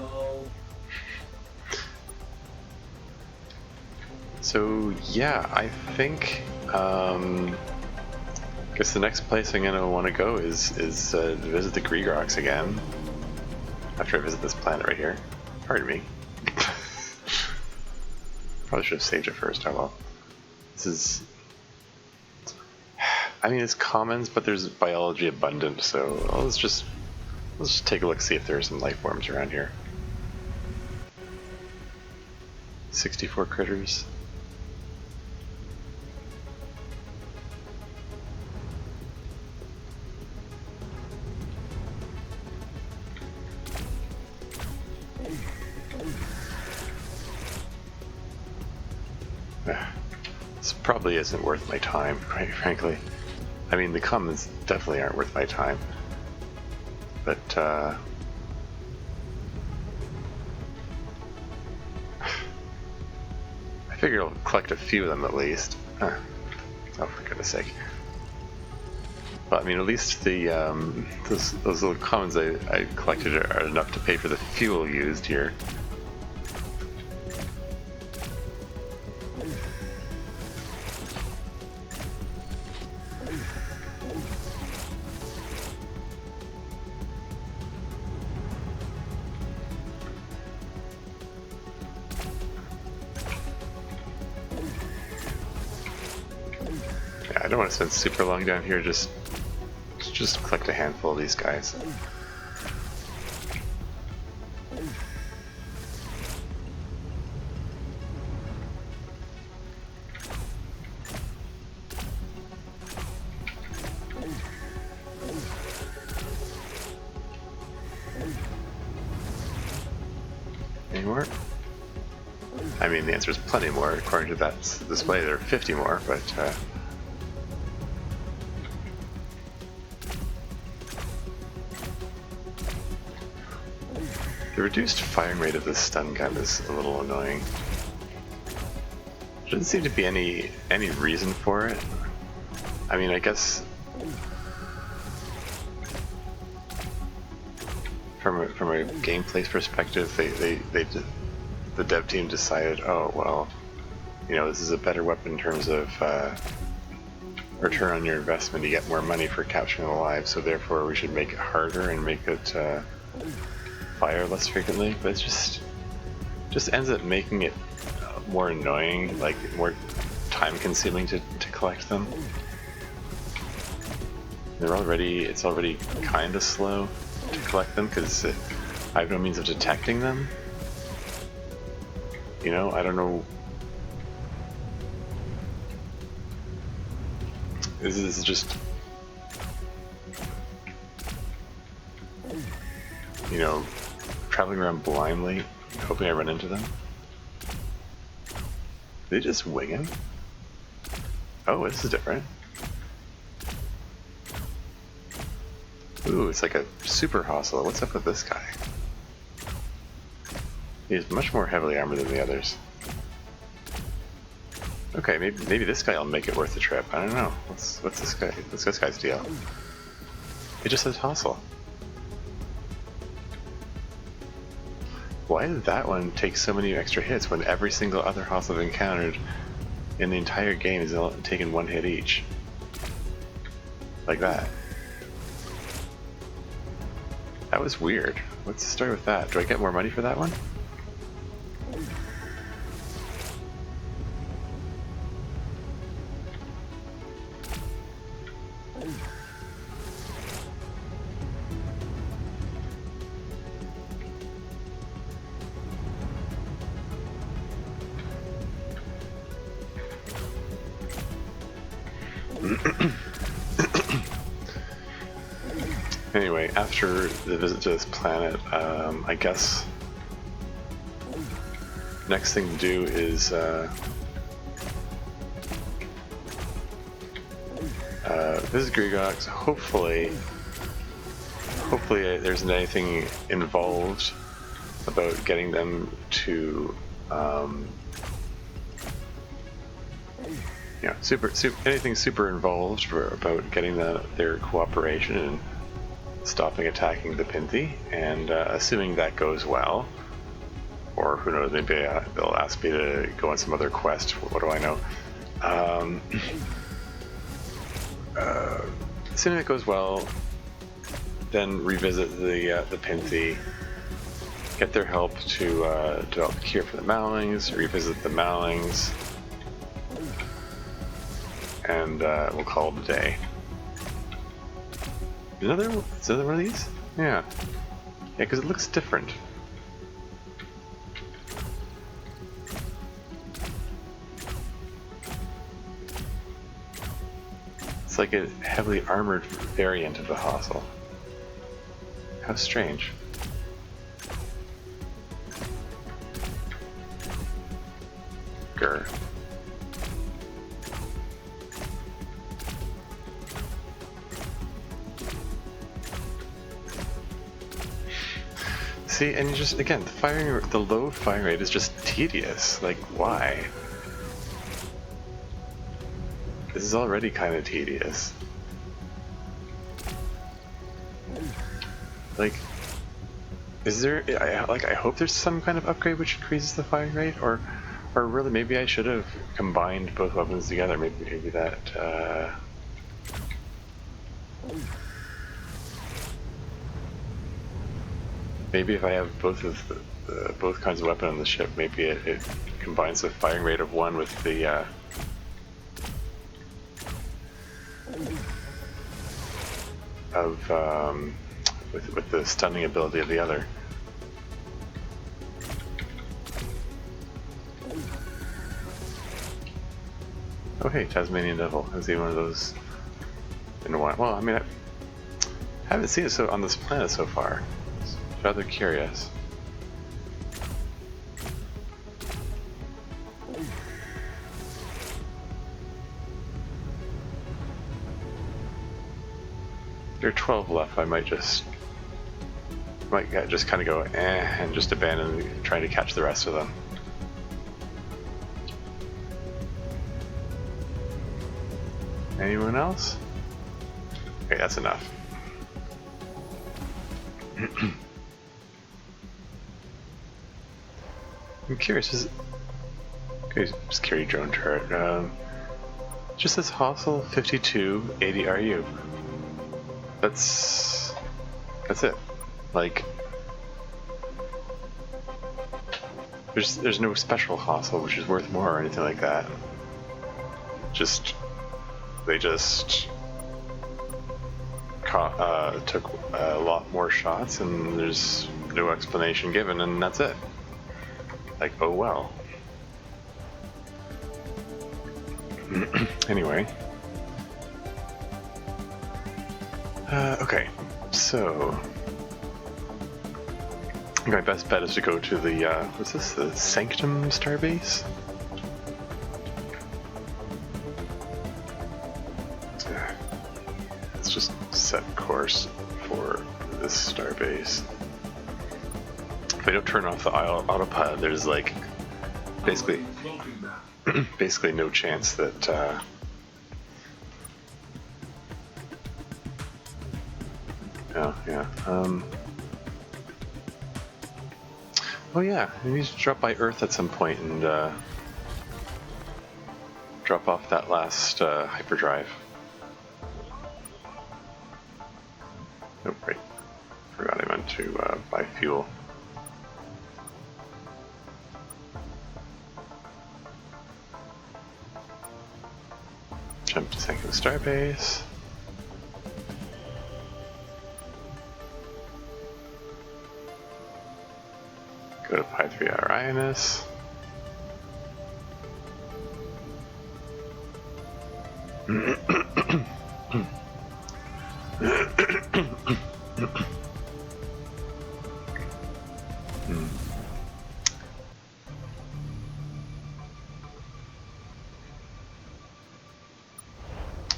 So yeah, I think guess the next place I'm gonna want to go is to visit the Gregrox again. After I visit this planet right here. Pardon me. Probably should have saved it first. Oh well. This is. I mean, it's commons, but there's biology abundant, so let's just take a look, see if there's some life forms around here. 64 critters. This probably isn't worth my time, quite frankly. I mean, the comments definitely aren't worth my time. But, I figure I'll collect a few of them at least. Oh, for goodness sake. But, I mean, at least the, those little commons I collected are enough to pay for the fuel used here. I don't want to spend super long down here, just collect a handful of these guys. Any more? I mean, the answer is plenty more. According to that display, there are 50 more, but the reduced firing rate of this stun gun is a little annoying. There doesn't seem to be any reason for it. I mean, I guess from a gameplay perspective, the dev team decided, oh well, you know, this is a better weapon in terms of return on your investment. You get more money for capturing the live, so therefore we should make it harder and make it fire less frequently. But it just ends up making it more annoying, like more time consuming to collect them. It's already kind of slow to collect them because I have no means of detecting them. You know, I don't know. This is just, you know, traveling around blindly, hoping I run into them. They just wing him? Oh, this is different. Ooh, it's like a super hostile. What's up with this guy? He's much more heavily armored than the others. Okay, maybe this guy will make it worth the trip. I don't know. What's this guy? What's this guy's deal? He just says hostile. Why did that one take so many extra hits when every single other hostile I've encountered in the entire game is taking one hit each? Like that. That was weird. What's the story with that? Do I get more money for that one? Anyway, after the visit to this planet, I guess next thing to do is visit Grigox. Hopefully there isn't anything involved about getting them to you know, anything super involved about getting their cooperation and stopping attacking the Pinty, and assuming that goes well, or who knows, maybe they'll ask me to go on some other quest. What do I know? Assuming it goes well, then revisit the Pinty, get their help to develop a cure for the Malings, revisit the Malings, and we'll call it a day. Is another one of these? Yeah. Yeah, because it looks different. It's like a heavily armored variant of the hostile. How strange. Grr. See, and you just, again, the low firing rate is just tedious. Like, why? This is already kind of tedious. Like, is there, I hope there's some kind of upgrade which increases the firing rate, or really maybe I should have combined both weapons together. Maybe that, maybe if I have both of both kinds of weapon on the ship, maybe it combines the firing rate of one with the with the stunning ability of the other. Oh hey, Tasmanian Devil. I've seen one of those in a while. Well, I mean, I haven't seen it on this planet so far. It's rather curious. There are 12 left. I might just kind of go and just abandon trying to catch the rest of them. Anyone else? Okay, that's enough. I'm curious. Okay, just carry drone turret. Just says hostile 5280 RU. That's it. Like, there's no special hostile which is worth more or anything like that. They just took a lot more shots, and there's no explanation given, and that's it. Like, oh well. Anyway. Okay, so my best bet is to go to the, what's this, the Sanctum Starbase? Let's just set course for this starbase. If I don't turn off the autopilot, there's like, basically no chance that, oh yeah, we need to drop by Earth at some point and drop off that last hyperdrive. Oh, right. Forgot I meant to buy fuel. Jump to Sanctum Starbase. Go to Pi 3R Ionis.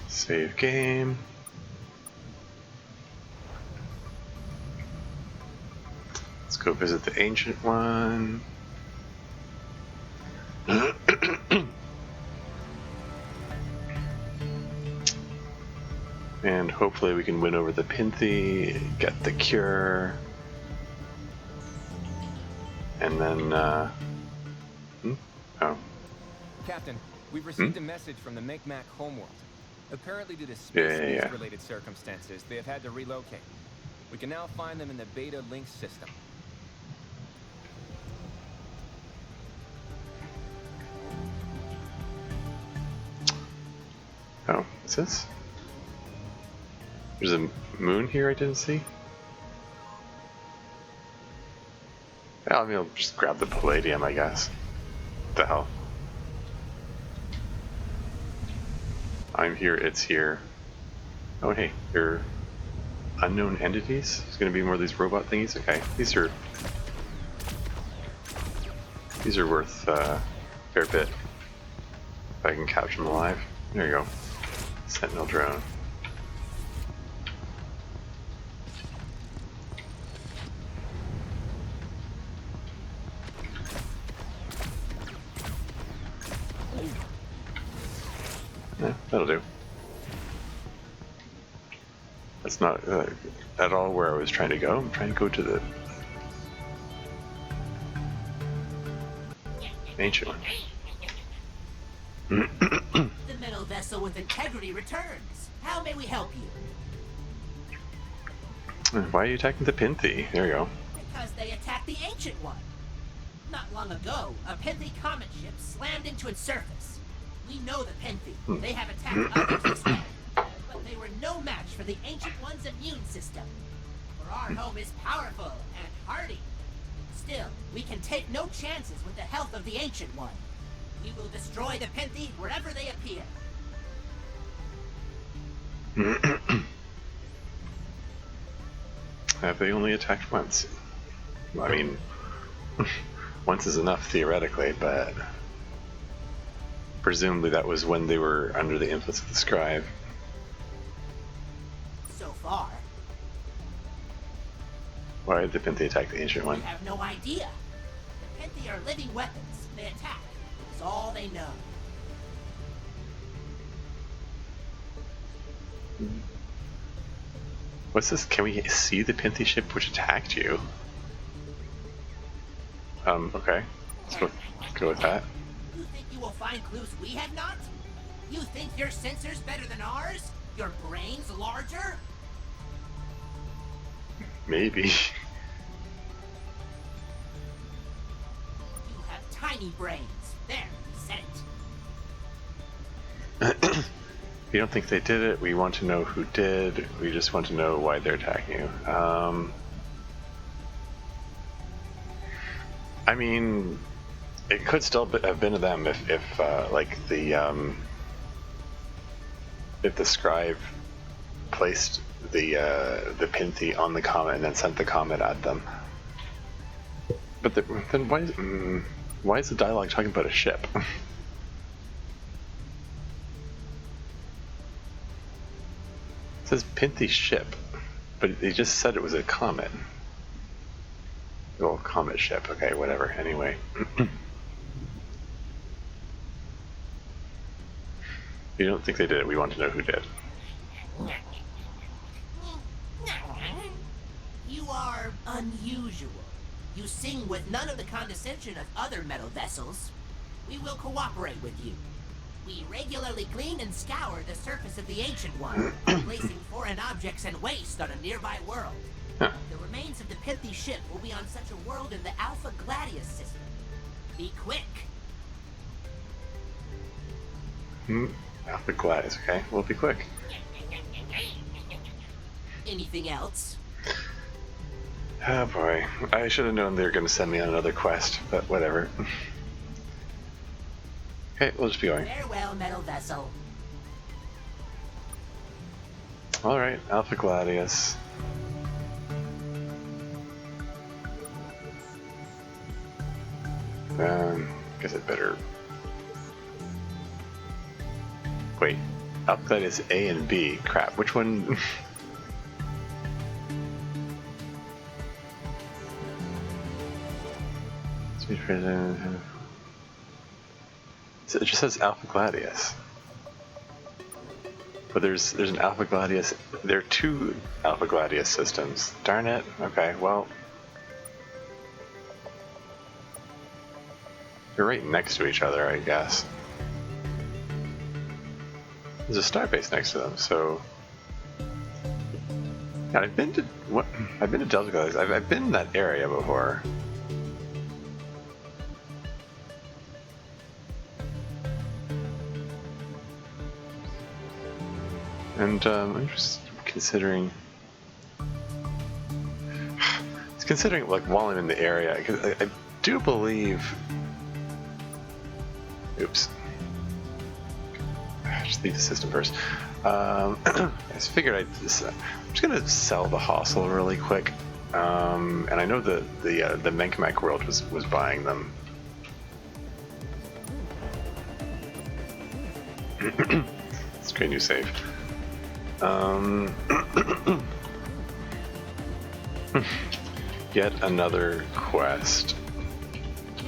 Save game. Let's go visit the ancient one. And hopefully we can win over the Pinthy, get the cure, and then, oh. Captain, we've received a message from the Micmac homeworld. Apparently due to space-related circumstances, they have had to relocate. We can now find them in the Beta Link system. Oh, what's this? There's a moon here I didn't see. Yeah, I mean, I'll just grab the palladium, I guess. What the hell? I'm here, it's here. Oh hey, you're unknown entities? There's gonna be more of these robot thingies? Okay, these are worth a fair bit. If I can capture them alive. There you go. Sentinel drone. That'll do. That's not at all where I was trying to go. I'm trying to go to the ancient one. The metal vessel with integrity returns. How may we help you? Why are you attacking the Pinthy? There you go. Because they attacked the Ancient One. Not long ago, a Pinthy comet ship slammed into its surface. We know the Pinthy. They have attacked others as well. But they were no match for the Ancient One's immune system. For our home is powerful and hardy. Still, we can take no chances with the health of the Ancient One. We will destroy the Pinthy wherever they appear. Have they only attacked once? I mean, once is enough theoretically, but presumably that was when they were under the influence of the scribe. So far, Why did the Pinthy attack the Ancient we One? have no idea. The Pinthy are living weapons. They attack. It's all they know. What's this? Can we see the Pinthy ship which attacked you? Okay. Let's go with that. You think you will find clues we have not? You think your sensors better than ours? Your brains larger? Maybe. You have tiny brains. There, we said it. We don't think they did it. We want to know who did. We just want to know why they're attacking you. I mean, it could still have been to them if like the scribe placed the Pinthy on the comet and then sent the comet at them. But then why is the dialogue talking about a ship? It says Pinthy ship, but he just said it was a comet. Well, comet ship. Okay, whatever. Anyway. You don't think they did it. We want to know who did. You are unusual. You sing with none of the condescension of other metal vessels. We will cooperate with you. We regularly clean and scour the surface of the Ancient One, placing foreign objects and waste on a nearby world. Huh. The remains of the Pinthy ship will be on such a world in the Alpha Gladius system. Be quick. Alpha Gladius. Okay, we'll be quick. Anything else? Oh boy, I should have known they were going to send me on another quest, but whatever. Okay, we'll just be going. Farewell, metal vessel. Alright, Alpha Gladius. Guess I'd better... Wait, Alpha Gladius A and B. Crap, which one... So it just says Alpha Gladius. But there's an Alpha Gladius. There are two Alpha Gladius systems. Darn it. Okay, well. They're right next to each other, I guess. There's a starbase next to them, so. Yeah, I've been to Delta Galaxy. I've been in that area before. And I'm just considering, like while I'm in the area, because I do believe. Oops. Just leave the system first. I just figured I'm just gonna sell the hostel really quick, and I know the Menkmak world was buying them. It's a great new save. Yet another quest.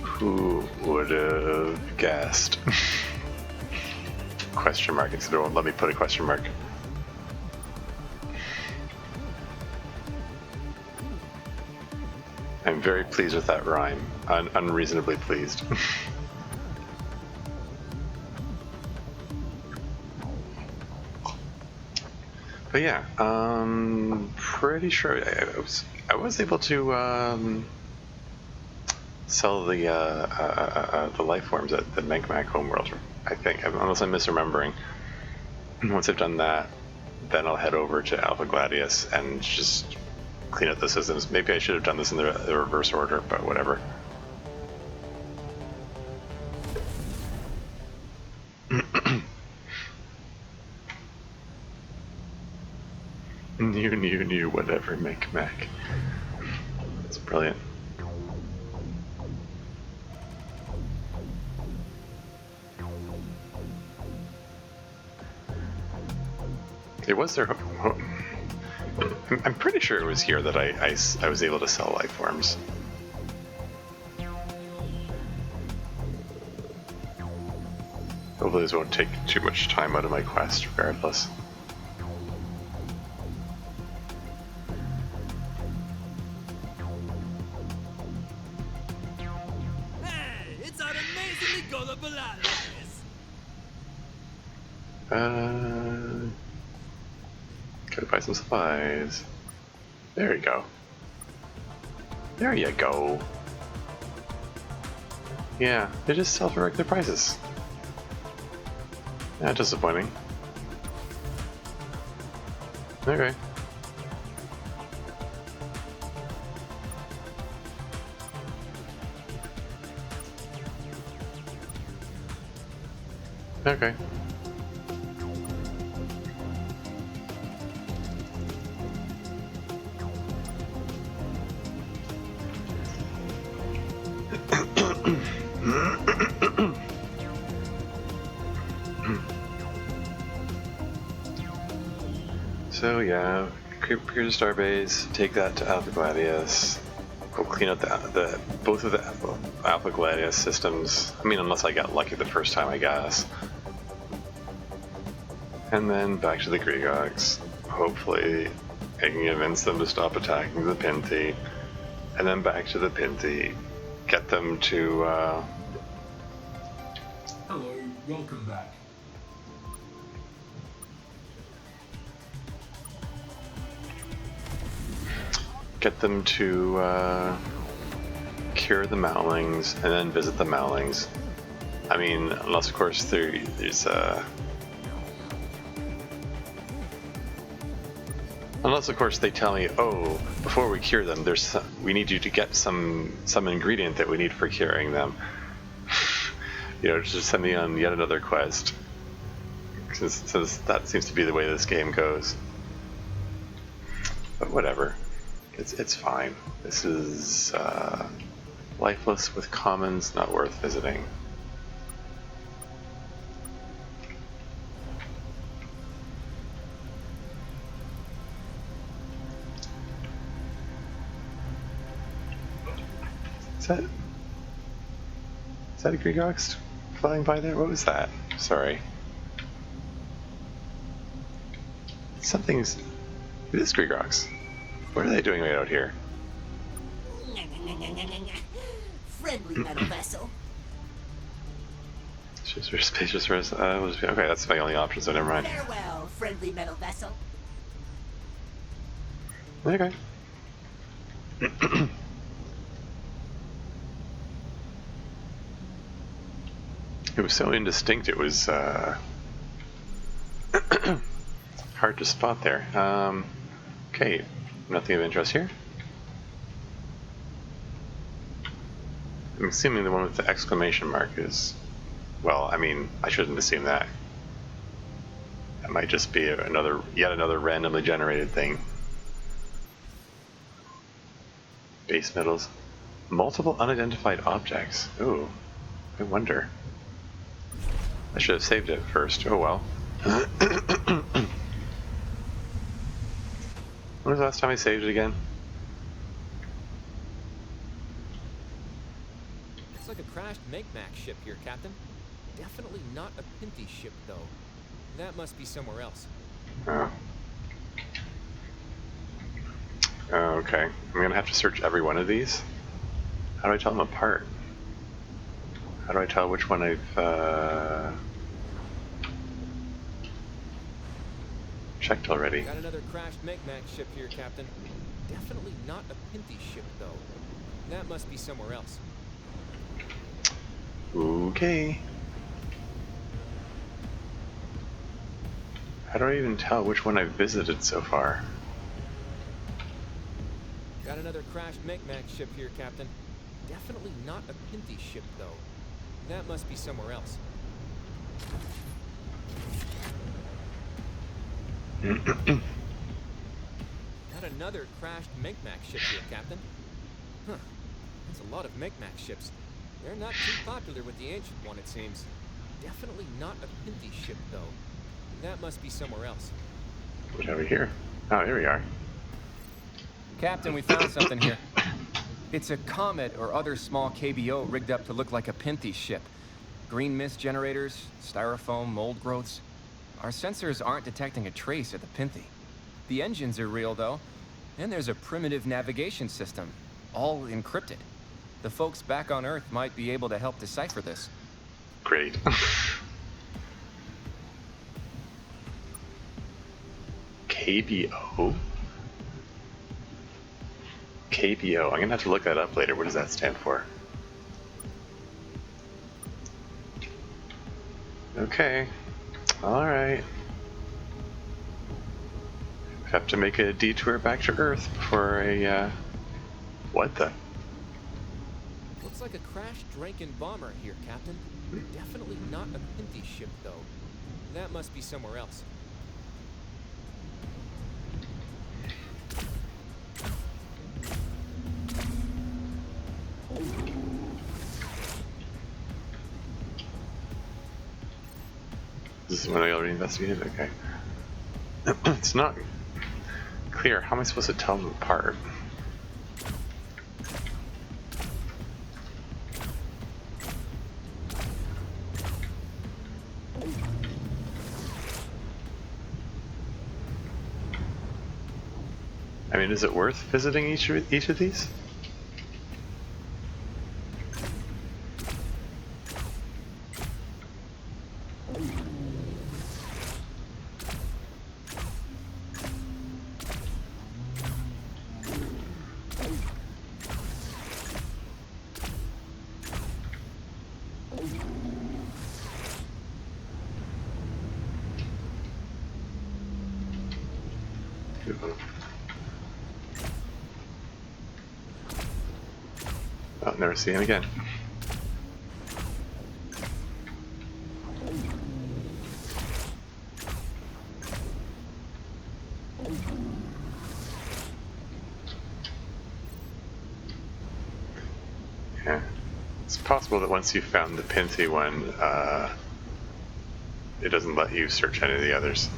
Who would have guessed? question mark, except it won't let me put a question mark. I'm very pleased with that rhyme. Unreasonably pleased. But yeah, pretty sure I was able to sell the life forms at the Megmac homeworld. I think, unless I'm misremembering. Once I've done that, then I'll head over to Alpha Gladius and just clean up the systems. Maybe I should have done this in the reverse order, but whatever. New, whatever, Mac. It's brilliant. It was there. I'm pretty sure it was here that I was able to sell life forms. Hopefully this won't take too much time out of my quest, regardless. Hey, it's an amazingly gullible alias. Gotta buy some supplies. There you go. There you go. Yeah, they just sell for regular prices. Yeah, disappointing. Okay. Okay. So yeah, clear the starbase, take that to Alpha Gladius, go clean up both of the Alpha Gladius systems. I mean, unless I got lucky the first time, I guess. And then back to the Gregogs. Hopefully, I can convince them to stop attacking the Pinty. And then back to the Pinty, get them to. Hello, welcome back. Get them to cure the Moutlings and then visit the Moutlings. I mean, unless of course there's unless of course they tell me, oh, before we cure them, we need you to get some ingredient that we need for curing them. You know, just send me on yet another quest. Since that seems to be the way this game goes. But whatever. It's fine. This is lifeless with commons, not worth visiting. Is that a Gregox flying by there? What was that? Sorry. Something's. It is Gregox. What are they doing right out here? Friendly metal vessel. Space resource. Okay, that's my only option, so never mind. Farewell, friendly metal vessel. Okay. It was so indistinct, it was hard to spot there. Okay, nothing of interest here. I'm assuming the one with the exclamation mark is... Well, I mean, I shouldn't assume that. That might just be yet another randomly generated thing. Base metals. Multiple unidentified objects. Ooh, I wonder. I should have saved it first. Oh well. When was the last time I saved it again? Looks like a crashed Megmac ship here, Captain. Definitely not a Pinty ship, though. That must be somewhere else. Oh. Oh, okay. I'm gonna have to search every one of these. How do I tell them apart? How do I tell which one I've checked already? Got another crashed Micmac ship here, Captain. Definitely not a Pinty ship, though. That must be somewhere else. Okay. How do I even tell which one I've visited so far? Got another crashed Micmac ship here, Captain. Definitely not a Pinty ship, though. That must be somewhere else. Got another crashed Micmac ship here, Captain. Huh. That's a lot of Micmac ships. They're not too popular with the ancient one, it seems. Definitely not a Pinty ship, though. That must be somewhere else. What have we here? Oh, here we are. Captain, we found something here. It's a comet or other small KBO rigged up to look like a Pinty ship. Green mist generators, styrofoam, mold growths. Our sensors aren't detecting a trace of the Pinty. The engines are real, though, and there's a primitive navigation system, all encrypted. The folks back on Earth might be able to help decipher this. Great. KBO? KBO. I'm gonna have to look that up later. What does that stand for? Okay. Alright. Have to make a detour back to Earth before I, what the? Looks like a crashed Dranken bomber here, Captain. Definitely not a Pinty ship, though. That must be somewhere else. This is one I already investigated? Okay. It's not clear. How am I supposed to tell them apart? I mean, is it worth visiting each of these? I'll never see him again. Yeah. It's possible that once you've found the Pinty one, it doesn't let you search any of the others.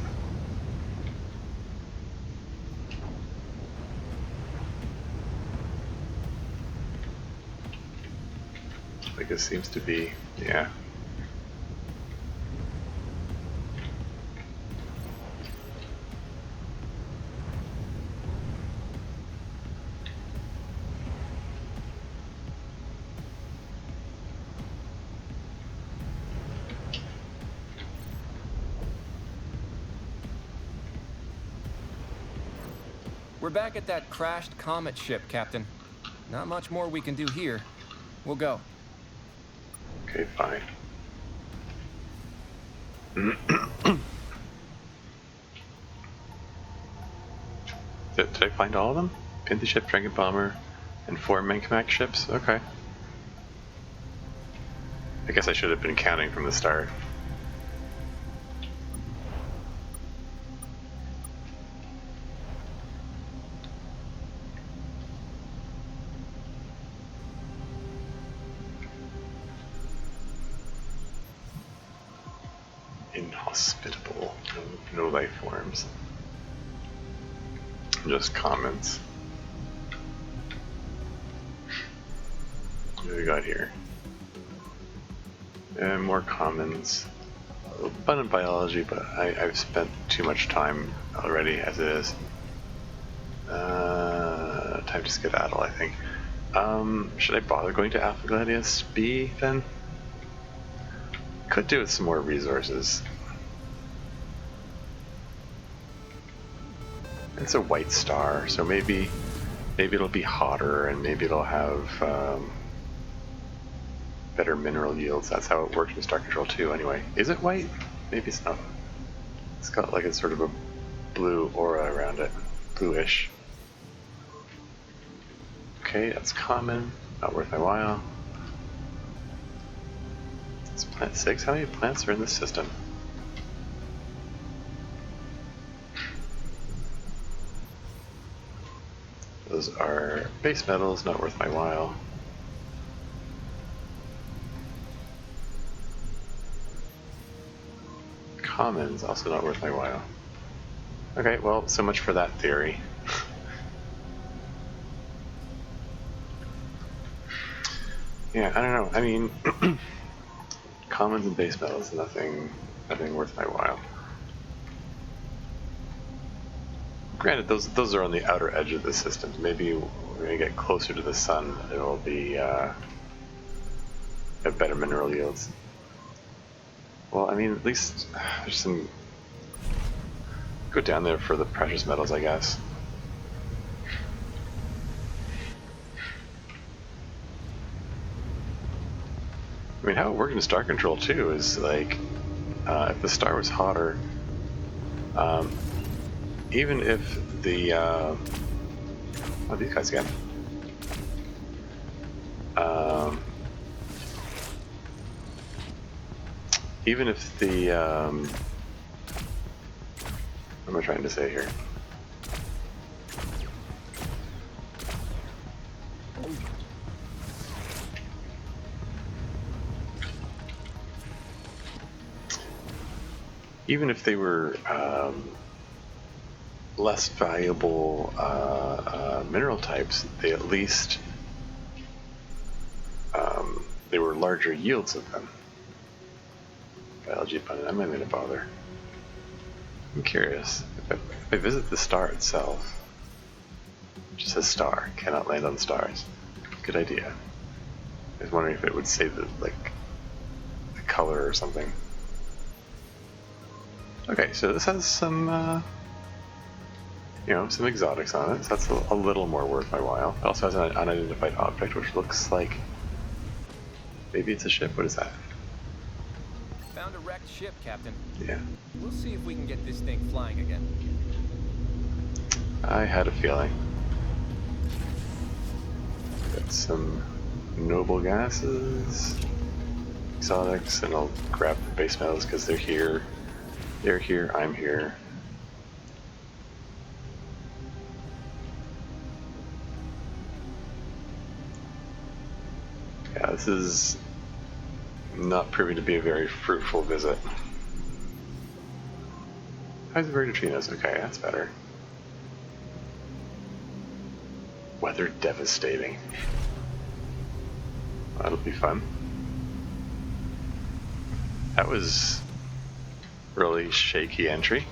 Like it seems to be, yeah. We're back at that crashed comet ship, Captain. Not much more we can do here. We'll go. Okay, fine. Did I find all of them? Pinty ship, Dragon Bomber, and 4 Micmac ships? Okay. I guess I should have been counting from the start. Inhospitable. No life forms. Just comments. What do we got here? And more comments. fun in biology, but I've spent too much time already as it is. Time to skedaddle, I think. Should I bother going to Alpha Gladius B then? Could do with some more resources. It's a white star, so maybe it'll be hotter and maybe it'll have better mineral yields. That's how it worked in Star Control 2 anyway. Is it white? Maybe it's not. It's got like a sort of a blue aura around it. Bluish. Okay, that's common. Not worth my while. It's plant 6. How many plants are in this system? Those are base metals, not worth my while. Commons, also not worth my while. Okay, well, so much for that theory. Yeah, I don't know. I mean, commons and base metals, nothing worth my while. Granted, those are on the outer edge of the system. Maybe when we get closer to the sun, it'll be have better mineral yields. Well, I mean, at least there's some. Go down there for the precious metals, I guess. I mean, how it worked in Star Control 2 is like, if the star was hotter, even if the oh, these guys again. Even if the what am I trying to say here? Even if they were less valuable mineral types, they at least they were larger yields of them. Biology abundant. I'm not going to bother. I'm curious. If I visit the star itself, it just says star, cannot land on stars. Good idea. I was wondering if it would say the color or something. Okay, so this has some, some exotics on it, so that's a little more worth my while. It also has an unidentified object, which looks like maybe it's a ship. What is that? Found a wrecked ship, Captain. Yeah. We'll see if we can get this thing flying again. I had a feeling. Got some noble gases, exotics, and I'll grab the base metals because they're here. They're here, I'm here. Yeah, this is not proving to be a very fruitful visit. How's the Vertitrinos? Okay, that's better. Weather devastating. That'll be fun. That was really shaky entry.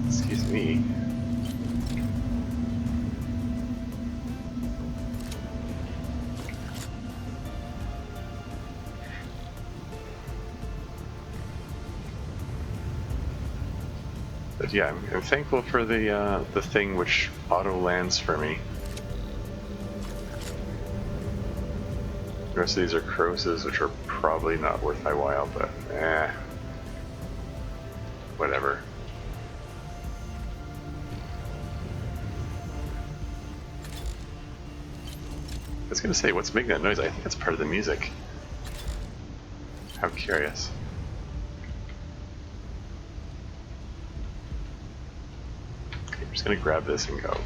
Excuse me. But yeah, I'm thankful for the thing which auto lands for me. The rest of these are Crosses, which are probably not worth my while, but whatever. I was gonna say, what's making that noise? I think that's part of the music. How curious. Okay, I'm just gonna grab this and go.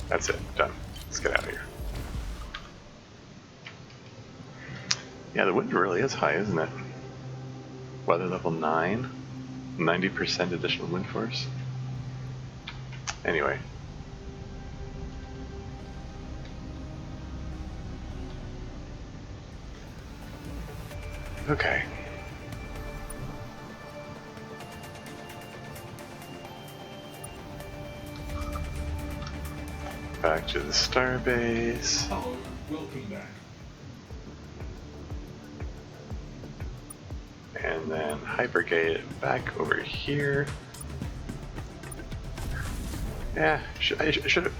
That's it, done. Let's get out of here. Yeah, the wind really is high, isn't it? Weather level 9, 90% additional wind force. Anyway. Okay. Back to the starbase. Hello, welcome back. And then hypergate back over here. Yeah, I should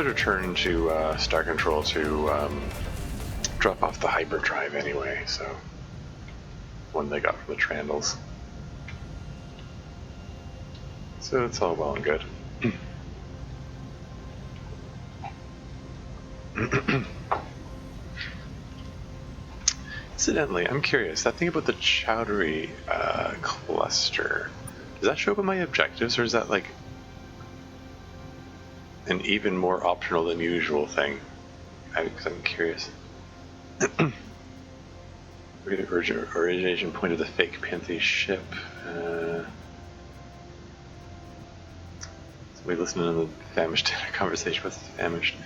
have turned to Star Control to drop off the hyperdrive anyway, so one they got from the Trandals. So it's all well and good. Incidentally, I'm curious, that thing about the Chowdhury cluster, does that show up in my objectives, or is that like an even more optional than usual thing? Because I'm curious. Origination point of the fake Panthy ship. Somebody listening to the famished conversation. What's the famished?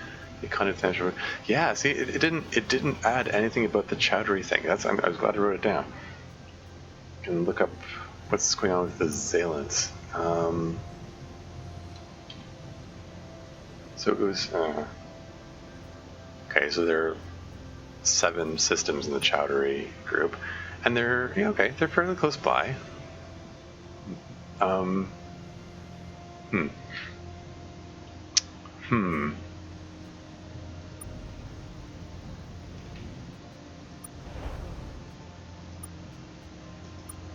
The content famished. Yeah, see, it didn't add anything about the Chowdhury thing. I was glad I wrote it down. You can look up what's going on with the Zaylants. So it was. Okay, so there are 7 systems in the Chowdhury group, and they're they're fairly close by.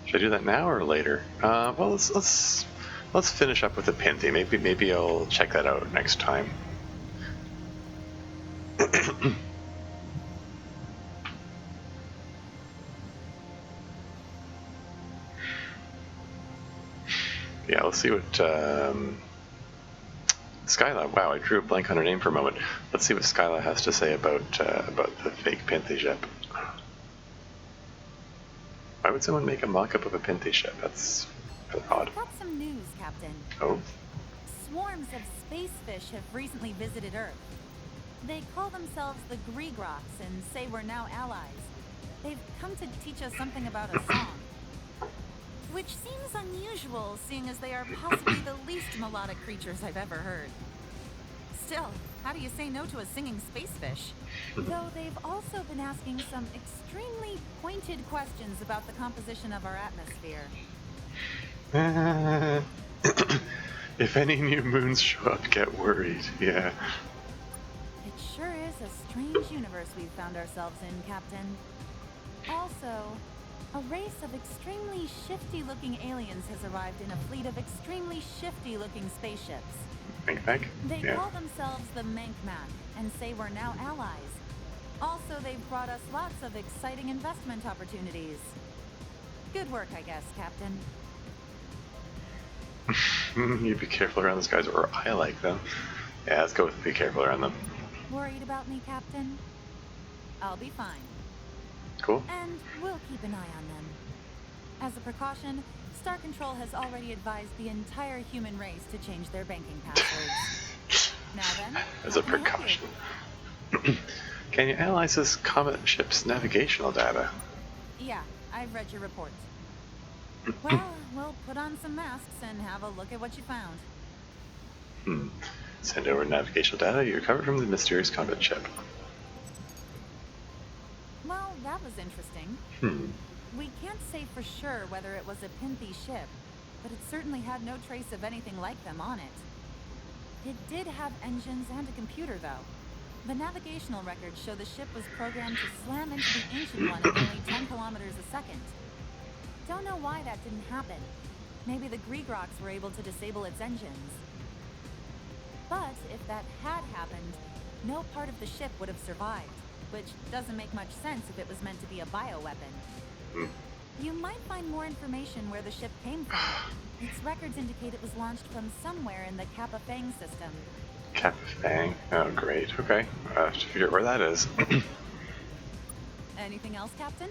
Should I do that now or later? Well, let's finish up with the Pinthy. Maybe I'll check that out next time. Yeah, let's see what Skyla. Wow, I drew a blank on her name for a moment. Let's see what Skyla has to say about the fake Pinthy ship. Why would someone make a mock-up of a Pinthy ship? That's odd. I've got some news, Captain. Oh? Swarms of space fish have recently visited Earth. They call themselves the Gregroks and say we're now allies. They've come to teach us something about a song. Which seems unusual, seeing as they are possibly the least melodic creatures I've ever heard. Still, how do you say no to a singing space fish? Though they've also been asking some extremely pointed questions about the composition of our atmosphere. If any new moons show up, get worried. Yeah. It sure is a strange universe we've found ourselves in, Captain. Also, a race of extremely shifty-looking aliens has arrived in a fleet of extremely shifty-looking spaceships. Mank? They Yeah. call themselves the Mank and say we're now allies. Also, they've brought us lots of exciting investment opportunities. Good work, I guess, Captain. You be careful around those guys, or I like them. Yeah, let's go with be careful around them. Worried about me, Captain? I'll be fine. Cool. And we'll keep an eye on them. As a precaution, Star Control has already advised the entire human race to change their banking passwords. Now then, As a how can I help precaution. you? Can you analyze this comet ship's navigational data? Yeah, I've read your report. Well, we'll put on some masks and have a look at what you found. Send over navigational data you recovered from the mysterious comet ship. Well, that was interesting. We can't say for sure whether it was a Pinthy ship, but it certainly had no trace of anything like them on it. It did have engines and a computer, though. The navigational records show the ship was programmed to slam into the ancient one at nearly 10 kilometers a second. Don't know why that didn't happen. Maybe the Gregroks were able to disable its engines. But if that had happened, no part of the ship would have survived, which doesn't make much sense if it was meant to be a bioweapon. You might find more information where the ship came from. Its records indicate it was launched from somewhere in the Kappa Fang system. Kappa Fang? Oh, great. Okay. I have to figure out where that is. Anything else, Captain?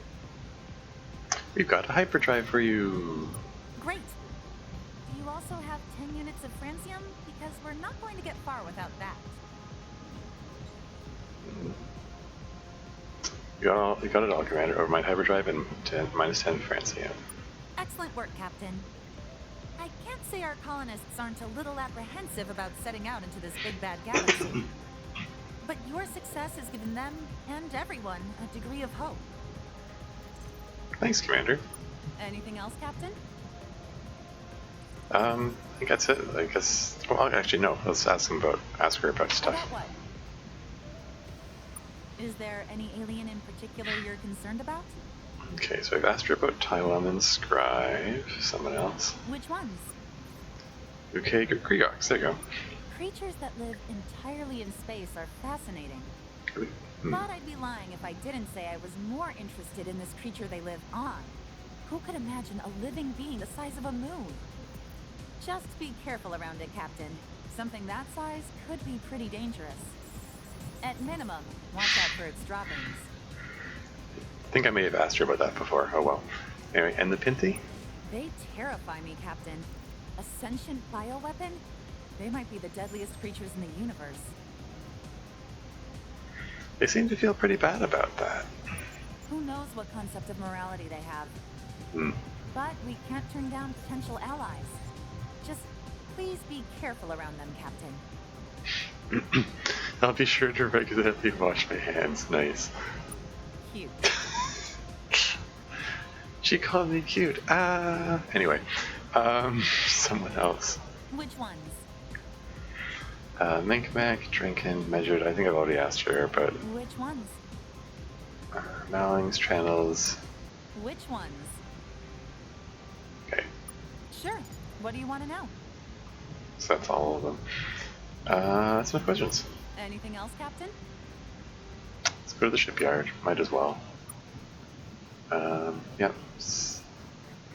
We've got a hyperdrive for you. Great. Do you also have 10 units of francium? Because we're not going to get far without that. You got it all, Commander. Overmind hyperdrive and -10 Francium. Excellent work, Captain. I can't say our colonists aren't a little apprehensive about setting out into this big bad galaxy. But your success has given them, and everyone, a degree of hope. Thanks, Commander. Anything else, Captain? I think that's it. I guess. Well, actually, no. Let's ask her about stuff. About what? Is there any alien in particular you're concerned about? Okay, so I've asked her about Taiwan and Scribe. Someone else. Which ones? Okay, Gregox. There you go. Creatures that live entirely in space are fascinating. But I'd be lying if I didn't say I was more interested in this creature they live on. Who could imagine a living being the size of a moon? Just be careful around it, Captain. Something that size could be pretty dangerous. At minimum, watch out for its droppings. I think I may have asked her about that before. Oh well. Anyway, and the Pinty? They terrify me, Captain. A sentient bioweapon? They might be the deadliest creatures in the universe. They seem to feel pretty bad about that. Who knows what concept of morality they have? But we can't turn down potential allies. Just please be careful around them, Captain. I'll be sure to regularly wash my hands. Nice. Cute. She called me cute. Anyway, someone else. Which ones? Minkmac, Drinkin, Measured. I think I've already asked her, but Which ones? Malings, Channels. Which ones? Okay, Sure. What do you want to know? so that's all of them. That's my questions. Anything else, Captain? Let's go to the shipyard. Might as well. Yep.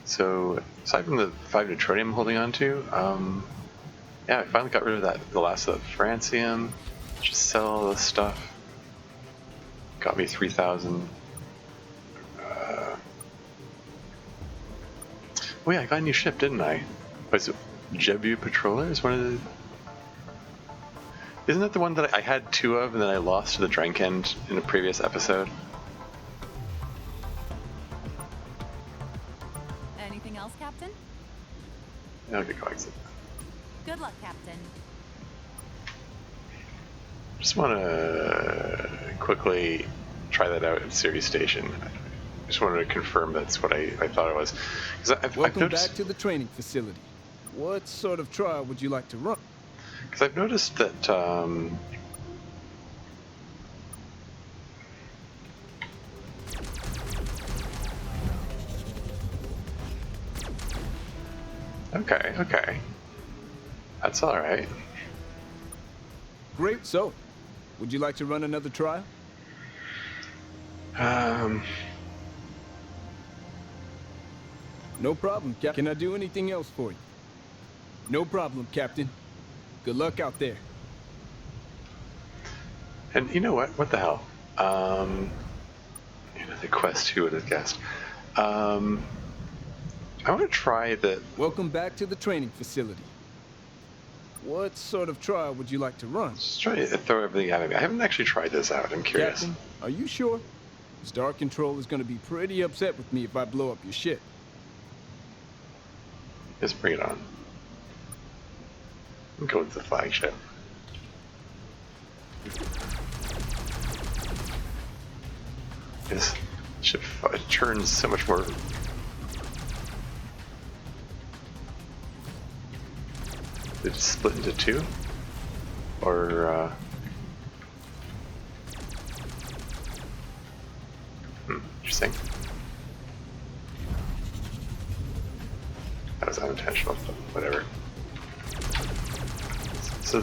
So, aside from the 5 neutronium I'm holding on to, yeah, I finally got rid of the last of the francium. Just sell all this stuff. Got me 3,000. Oh yeah, I got a new ship, didn't I? Was it Jebu Patroller? One of the... Isn't that the one that I had 2 of and then I lost to the Drenkend in a previous episode? Anything else, Captain? Okay, go exit. Good luck, Captain. Just want to quickly try that out at Sirius Station. Just wanted to confirm that's what I thought it was. I've Welcome noticed, back to the training facility. What sort of trial would you like to run? because I've noticed that okay, that's all right. Great. So, would you like to run another trial? No problem, Captain. Can I do anything else for you? No problem, Captain. Good luck out there. And you know what? What the hell? The quest. Who would have guessed? I want to try the. Welcome back to the training facility. What sort of trial would you like to run? Just try to throw everything at me. I haven't actually tried this out. I'm curious. Captain, are you sure? Star Control is going to be pretty upset with me if I blow up your ship. Just bring it on. I'm going to the flagship. This ship turns so much more. Did it split into 2? Or, interesting. That was unintentional, but whatever. So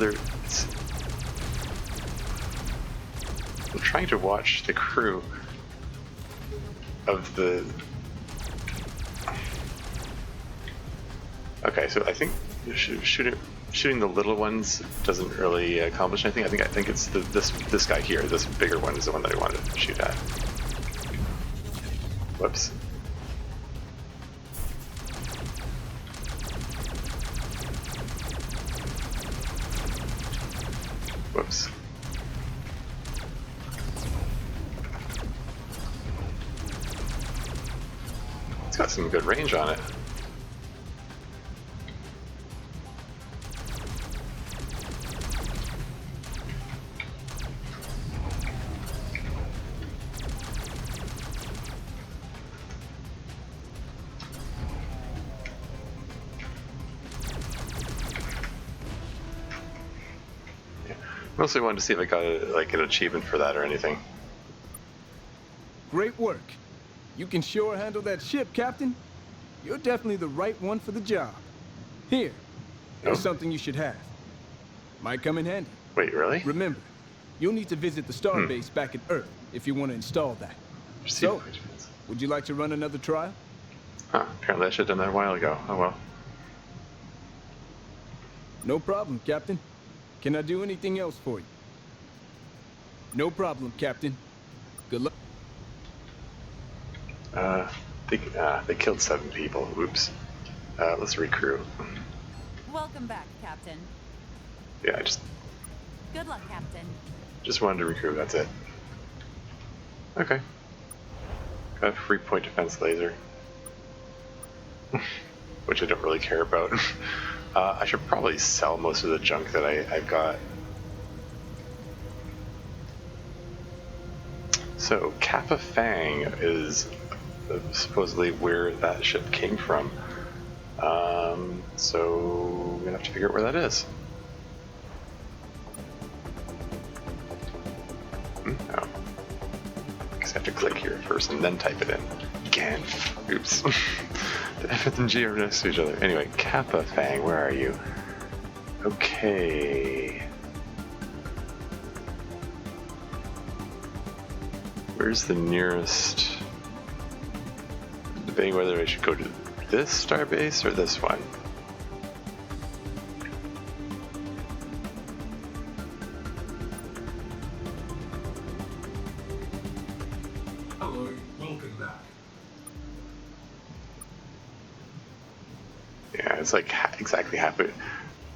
I'm trying to watch the crew of the... Okay, so I think shooting the little ones doesn't really accomplish anything. I think it's this guy here, this bigger one, is the one that I wanted to shoot at. Whoops. Whoops. got some good range on it. Mostly wanted to see if I got like an achievement for that or anything. Great work. You can sure handle that ship, Captain. You're definitely the right one for the job. Here, here's something you should have. Might come in handy. Wait, really? Remember, you'll need to visit the star base back at Earth if you want to install that. So, would you like to run another trial? Huh, apparently I should have done that a while ago. Oh well. No problem, Captain. Can I do anything else for you? No problem, Captain. Good luck. They killed 7 people. Oops. Let's recruit. Welcome back, Captain. Yeah, I just Good luck, Captain. wanted to recruit. That's it. Okay. Got a free point defense laser, which I don't really care about. I should probably sell most of the junk that I've got. So Kappa Fang is supposedly where that ship came from. So we're gonna have to figure out where that is. Oh. I guess I have to click here first and then type it in. Again. Oops. The F and G are next to each other. Anyway, Kappa Fang, where are you? Okay. Where's the nearest? Debating whether I should go to this starbase or this one. Hello, welcome back. Yeah, it's like exactly half it.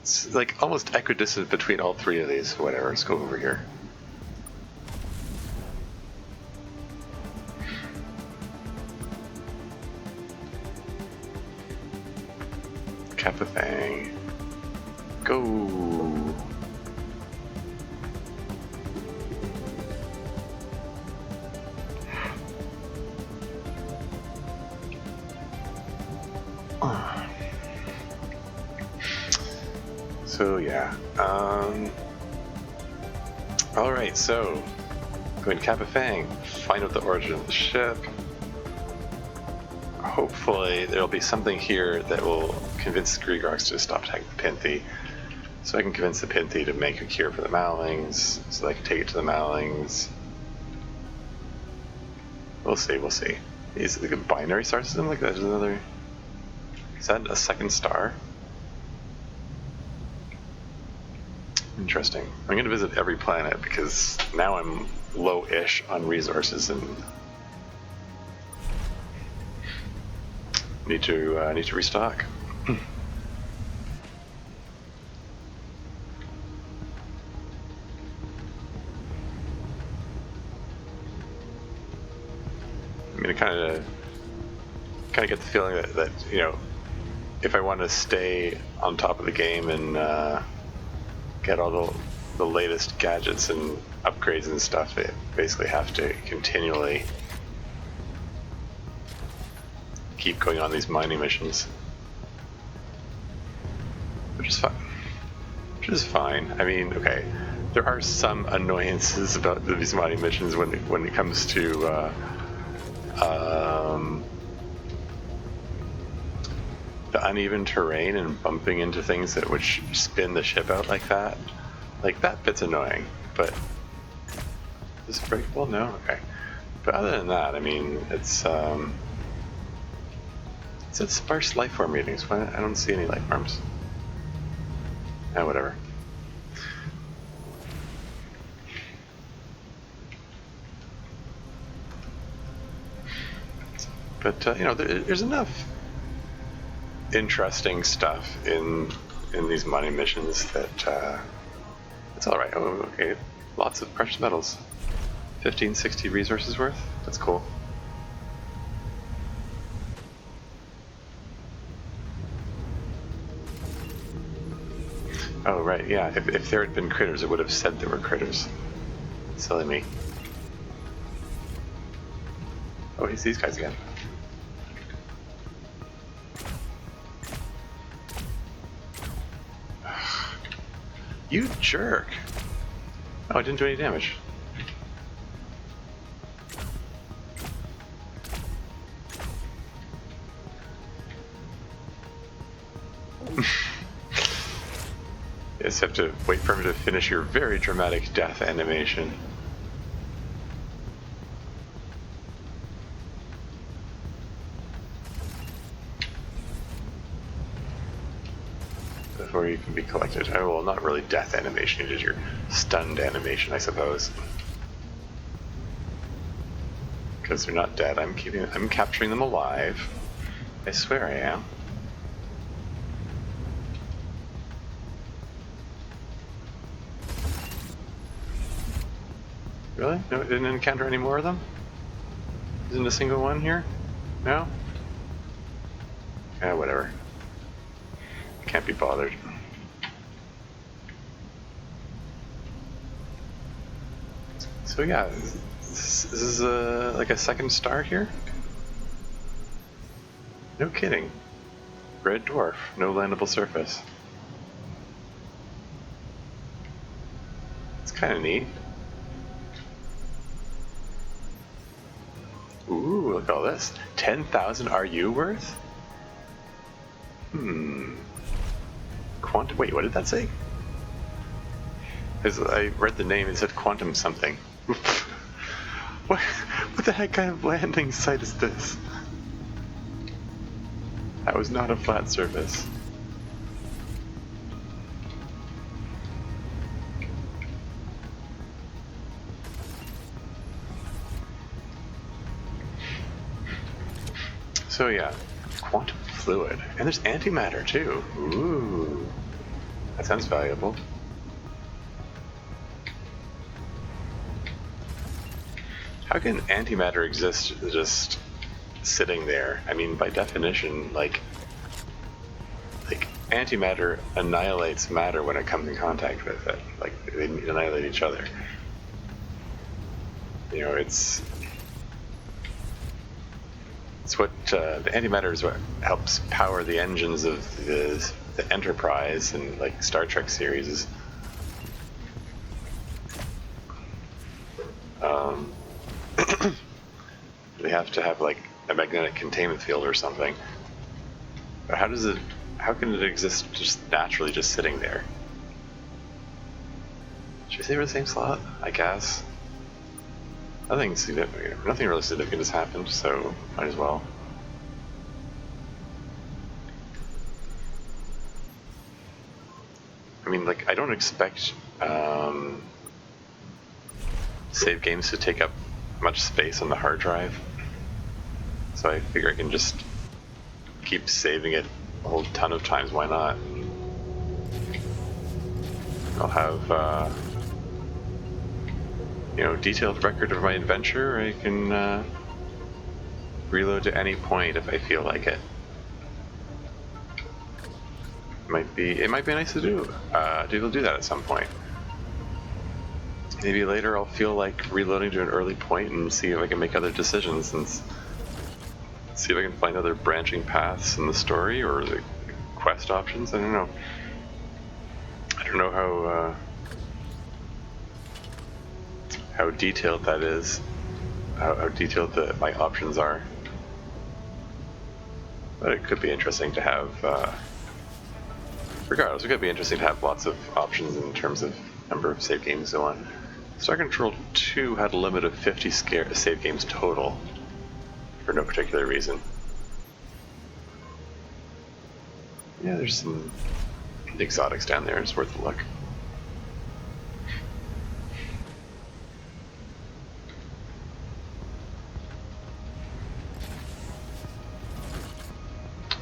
It's like almost equidistant between all 3 of these. Whatever, let's go over here. Kappa Fang. Go! So yeah, alright, so going to Kappa Fang, find out the origin of the ship. Hopefully there'll be something here that will convince the Greegrox to stop attacking the Pinthi, so I can convince the Pinthi to make a cure for the Malings, so I can take it to the Malings. We'll see, we'll see. Is it like a binary star system like that? Is that a second star? Interesting. I'm going to visit every planet because now I'm low-ish on resources and need to restock. I mean, I kind of get the feeling that you know, if I want to stay on top of the game and get all the latest gadgets and upgrades and stuff, they basically have to continually keep going on these mining missions, which is fine. I mean, okay, there are some annoyances about these mining missions when it comes to the uneven terrain and bumping into things that would spin the ship out like that. Like, that bit's annoying, but is it breakable? No? Okay. But other than that, I mean, it said sparse life form readings. Why? I don't see any life forms. Whatever. But you know, there's enough interesting stuff in these mining missions that it's all right. Oh, okay, lots of precious metals. 1560 resources worth. That's cool. Oh, right, yeah. If there had been critters, it would have said there were critters. Silly me. Oh, he's these guys again. You jerk! Oh, I didn't do any damage. You just have to wait for him to finish your very dramatic death animation. Before you can be collected. Oh, well, not really death animation, it is your stunned animation, I suppose. Because they're not dead, I'm capturing them alive. I swear I am. Really? No, it didn't encounter any more of them? Isn't a single one here? No? Yeah, whatever. Can't be bothered. So yeah, this is like a second star here? No kidding. Red dwarf, no landable surface. It's kind of neat. Ooh, look at all this. 10,000 RU worth? Wait, what did that say? As I read the name, it said quantum something. What the heck kind of landing site is this? That was not a flat surface. So yeah, quantum fluid. And there's antimatter too. Ooh. That sounds valuable. How can antimatter exist just sitting there? I mean, by definition, like antimatter annihilates matter when it comes in contact with it. Like, they annihilate each other. You know, it's what the antimatter is what helps power the engines of the Enterprise and like Star Trek series. They have to have like a magnetic containment field or something. But how can it exist just naturally just sitting there? Should we say we're in the same slot? I guess. Nothing really significant has happened, so might as well. I mean, like, I don't expect save games to take up much space on the hard drive, so I figure I can just keep saving it a whole ton of times. Why not? I'll have detailed record of my adventure. I can reload to any point if I feel like it. It might be nice to do that at some point. Maybe later I'll feel like reloading to an early point and see if I can make other decisions and see if I can find other branching paths in the story or the quest options. I don't know. I don't know how detailed that is, how detailed my options are. But it could be interesting to have, regardless, it could be interesting to have lots of options in terms of number of save games and so on. Star Control 2 had a limit of 50 save games total, for no particular reason. Yeah, there's some exotics down there, it's worth a look.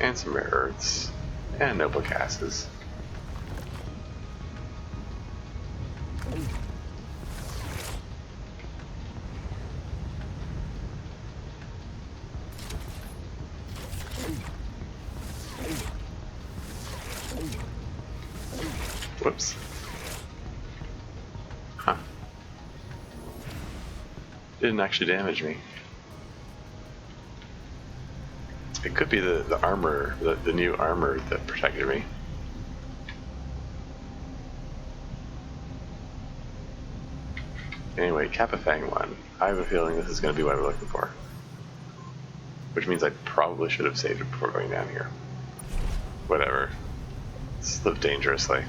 And some rare earths, and noble gases. Whoops. Huh. Didn't actually damage me. It could be the armor, the new armor that protected me. Anyway, Kappa Fang 1. I have a feeling this is going to be what I'm looking for. Which means I probably should have saved it before going down here. Whatever. Let's live dangerously.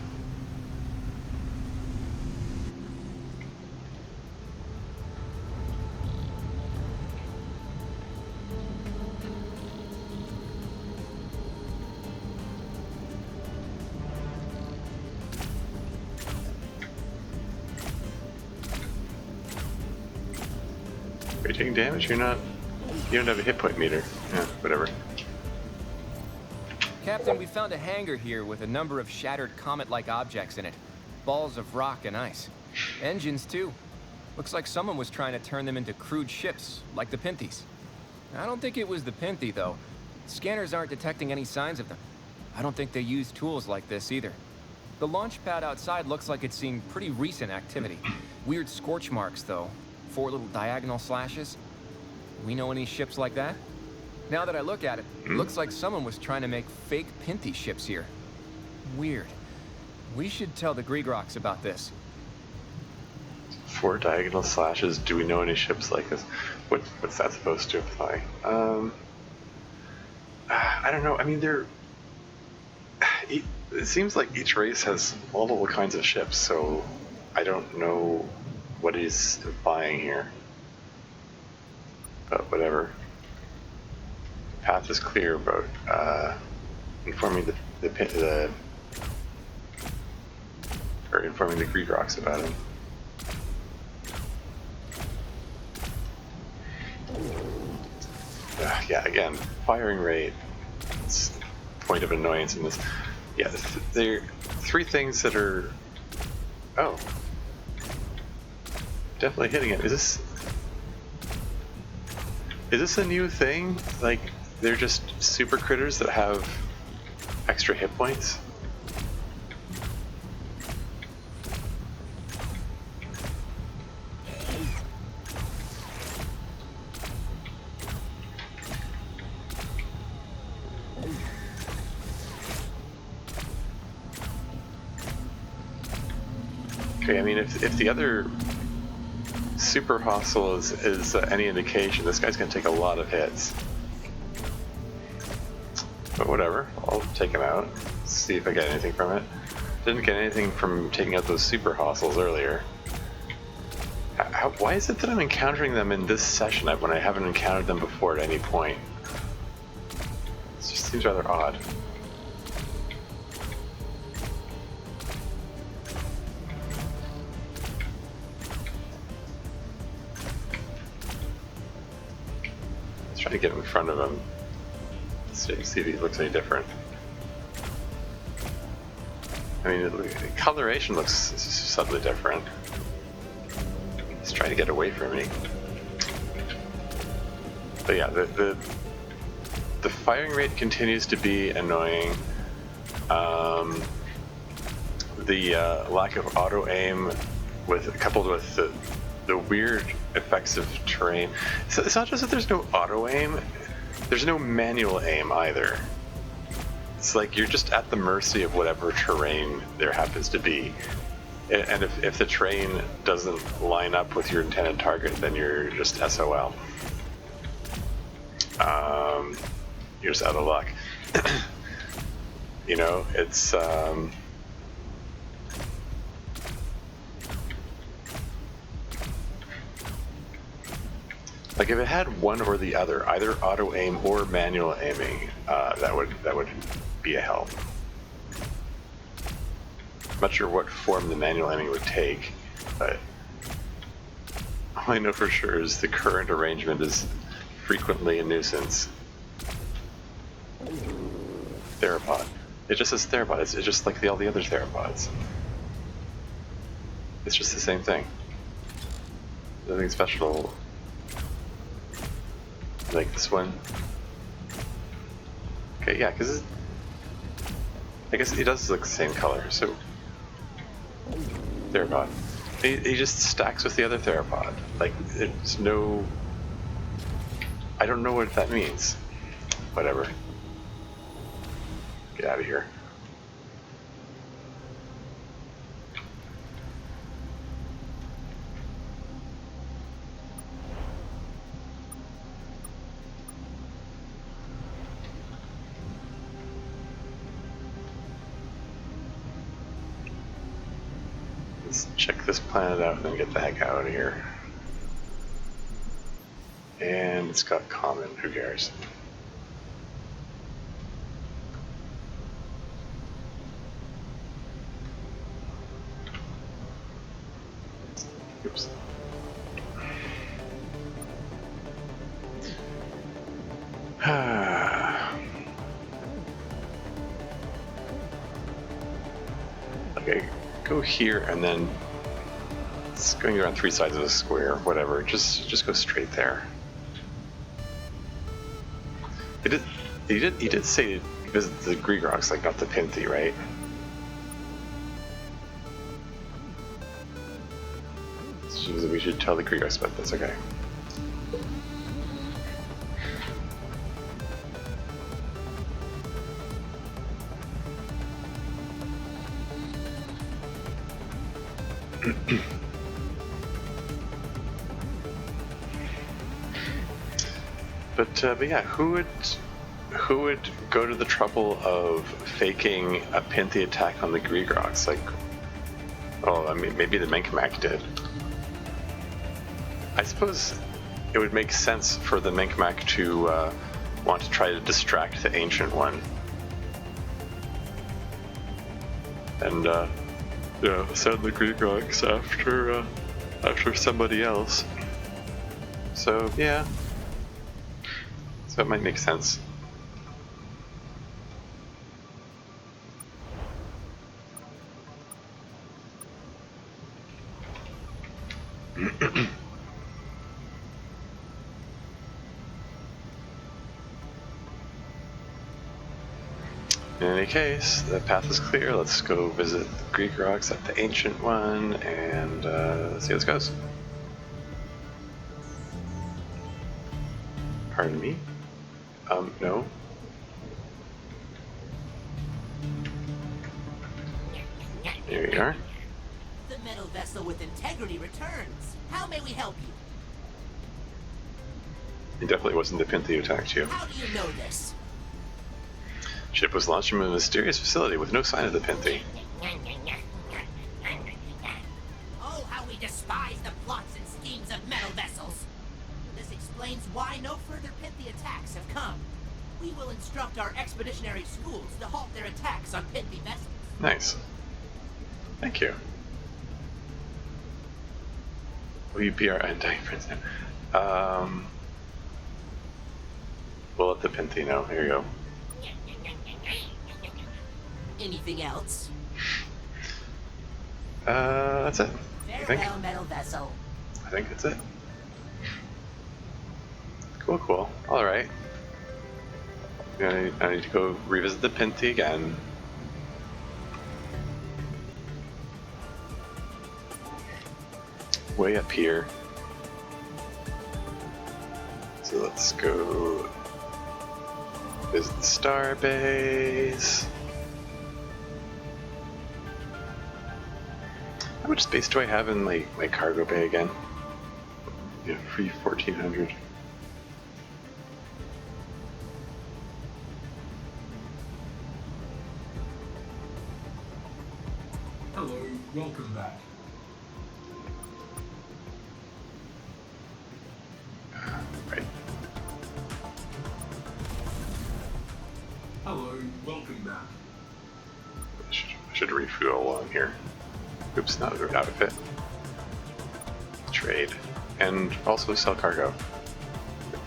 Are you taking damage? You're not. You don't have a hit point meter. Yeah, whatever. Captain, we found a hangar here with a number of shattered comet-like objects in it. Balls of rock and ice. Engines, too. Looks like someone was trying to turn them into crude ships, like the Pinthies. I don't think it was the Pinthie, though. Scanners aren't detecting any signs of them. I don't think they use tools like this, either. The launch pad outside looks like it's seen pretty recent activity. Weird scorch marks, though. 4 little diagonal slashes. We know any ships like that? Now that I look at it, it looks like someone was trying to make fake Pinthie ships here. Weird. We should tell the Gregrox about this. 4 diagonal slashes. Do we know any ships like this? What's that supposed to imply? I don't know. I mean, it seems like each race has multiple kinds of ships, so I don't know what he's implying here. But whatever. Path is clear about informing informing the Gregrox about him. Yeah, again, firing rate. It's a point of annoyance in this. Yeah, there are 3 things that are. Oh, definitely hitting it. Is this a new thing? Like, they're just super critters that have extra hit points? Okay, I mean, if the other super hostile is any indication, this guy's going to take a lot of hits. But whatever, I'll take him out, see if I get anything from it. Didn't get anything from taking out those super hostiles earlier. Why is it that I'm encountering them in this session when I haven't encountered them before at any point? It just seems rather odd. Let's try to get in front of him. See if he looks any different. I mean, the coloration looks subtly different. He's trying to get away from me. But yeah, the firing rate continues to be annoying. The lack of auto aim, coupled with the weird effects of terrain. So it's not just that there's no auto aim. There's no manual aim either. It's like you're just at the mercy of whatever terrain there happens to be. And if the terrain doesn't line up with your intended target, then you're just SOL. You're just out of luck. You know, it's... like if it had one or the other, either auto aim or manual aiming, that would be a help. I'm not sure what form the manual aiming would take, but all I know for sure is the current arrangement is frequently a nuisance. Theropod. It just says theropod. It's just like all the other theropods. It's just the same thing. Nothing special. Like this one. Okay, yeah, because I guess it does look the same color, so theropod. He just stacks with the other theropod. Like, it's no... I don't know what that means. Whatever. Get out of here. Let's check this planet out and then get the heck out of here. And it's got common, who cares? Oops. Okay, go here and then it's going around 3 sides of the square, whatever. Just go straight there. He did say visit the Greek rocks, like not the Pinty, right? So we should tell the Greek rocks about this, okay. But yeah, who would go to the trouble of faking a Pinty attack on the Greek rocks? Like, oh, I mean, maybe the Menkamak did. I suppose it would make sense for the Menkamak to want to try to distract the Ancient One. And, send the Greek rocks after somebody else. So, yeah. So it might make sense. In any case, the path is clear. Let's go visit the Greek rocks at the Ancient One and see how this goes. Pardon me? No. Here we are. The metal vessel with integrity returns. How may we help you? It definitely wasn't the Pinty who attacked you. How do you know this? Ship was launched from a mysterious facility with no sign of the Pinty. Oh, how we despise the plots and schemes of metal vessels. This explains why no further Pinty attacks have come. We will instruct our expeditionary schools to halt their attacks on Pinty vessels. Nice. Thank you. Will you be our undying friends now? We'll let the Pinty know. Here you go. Anything else? That's it. I think. Farewell, metal vessel. I think that's it. Cool, cool. Alright. I need to go revisit the Pinty again. Way up here. So let's go visit the Starbase. How much space do I have in my cargo bay again? Yeah, free 1400. Hello, welcome back. Right. Hello, welcome back. I should refuel while I'm here. Oops, not out of it. Trade. And also sell cargo.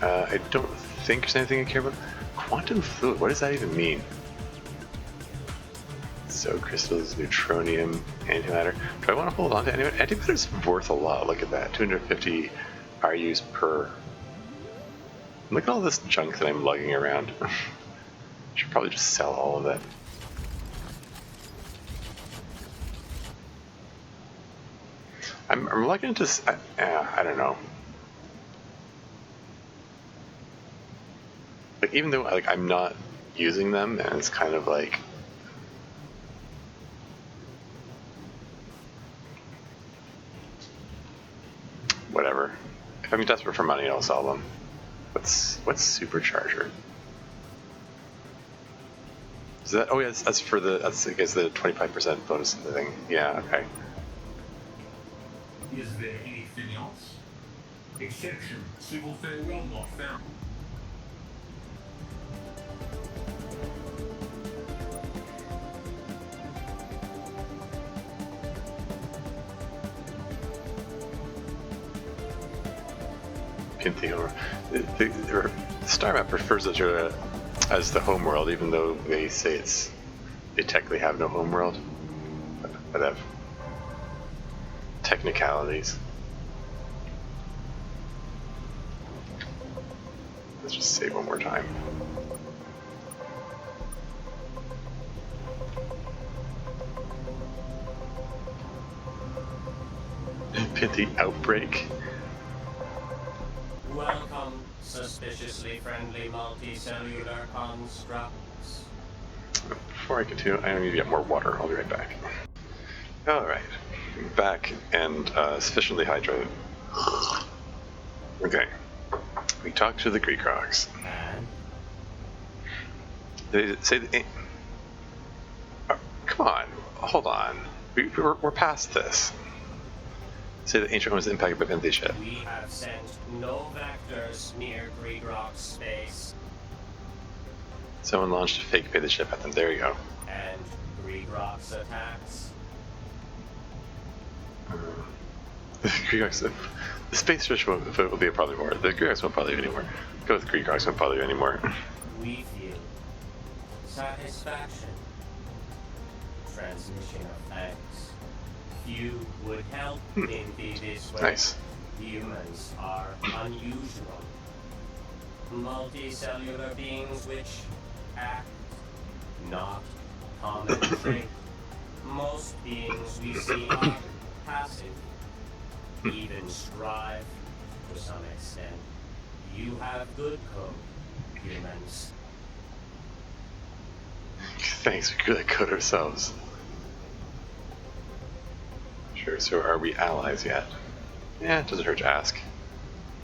I don't think there's anything I care about. Quantum fluid, what does that even mean? So crystals, neutronium, antimatter. Do I want to hold on to antimatter? Antimatter's worth a lot. Look at that. 250 RUs per. Look at all this junk that I'm lugging around. Should probably just sell all of it. I'm reluctant to. I don't know. Like even though like I'm not using them, and it's kind of like. Whatever. If I'm desperate for money, I'll sell them. What's supercharger? Is that? Oh yeah, that's for the. That's I guess the 25% bonus thing. Yeah. Okay. Is there anything else? Exception. Civil farewell not found. Continue. The star map refers to it as the home world, even though they say they technically have no home world, but have technicalities. Let's just save one more time. Pithy outbreak. Welcome, suspiciously friendly multicellular constructs. Before I continue, I need to get more water. I'll be right back. Alright, back and sufficiently hydrated. Okay, we talked to the Greek rocks. And They say that. Come on, hold on. We're past this. Say the ancient one was impacted by Penthe ship. we have sent no vectors near Greek Rock space, Someone launched a fake Penthe ship at them. There you go. and Greek Rock's attacks. The Greek rocks. The space fish will be a problem more. The Greek rocks won't bother you anymore. Go with the Greek rocks won't bother you anymore. We feel satisfaction. Transmission of thanks. Few would help in this way. Nice. Humans are unusual. Multicellular beings which act, not common trait. Most beings we see are passive, even strive to some extent. You have good code, humans. Thanks, we could code ourselves. Sure, so are we allies yet? Yeah, it doesn't hurt to ask.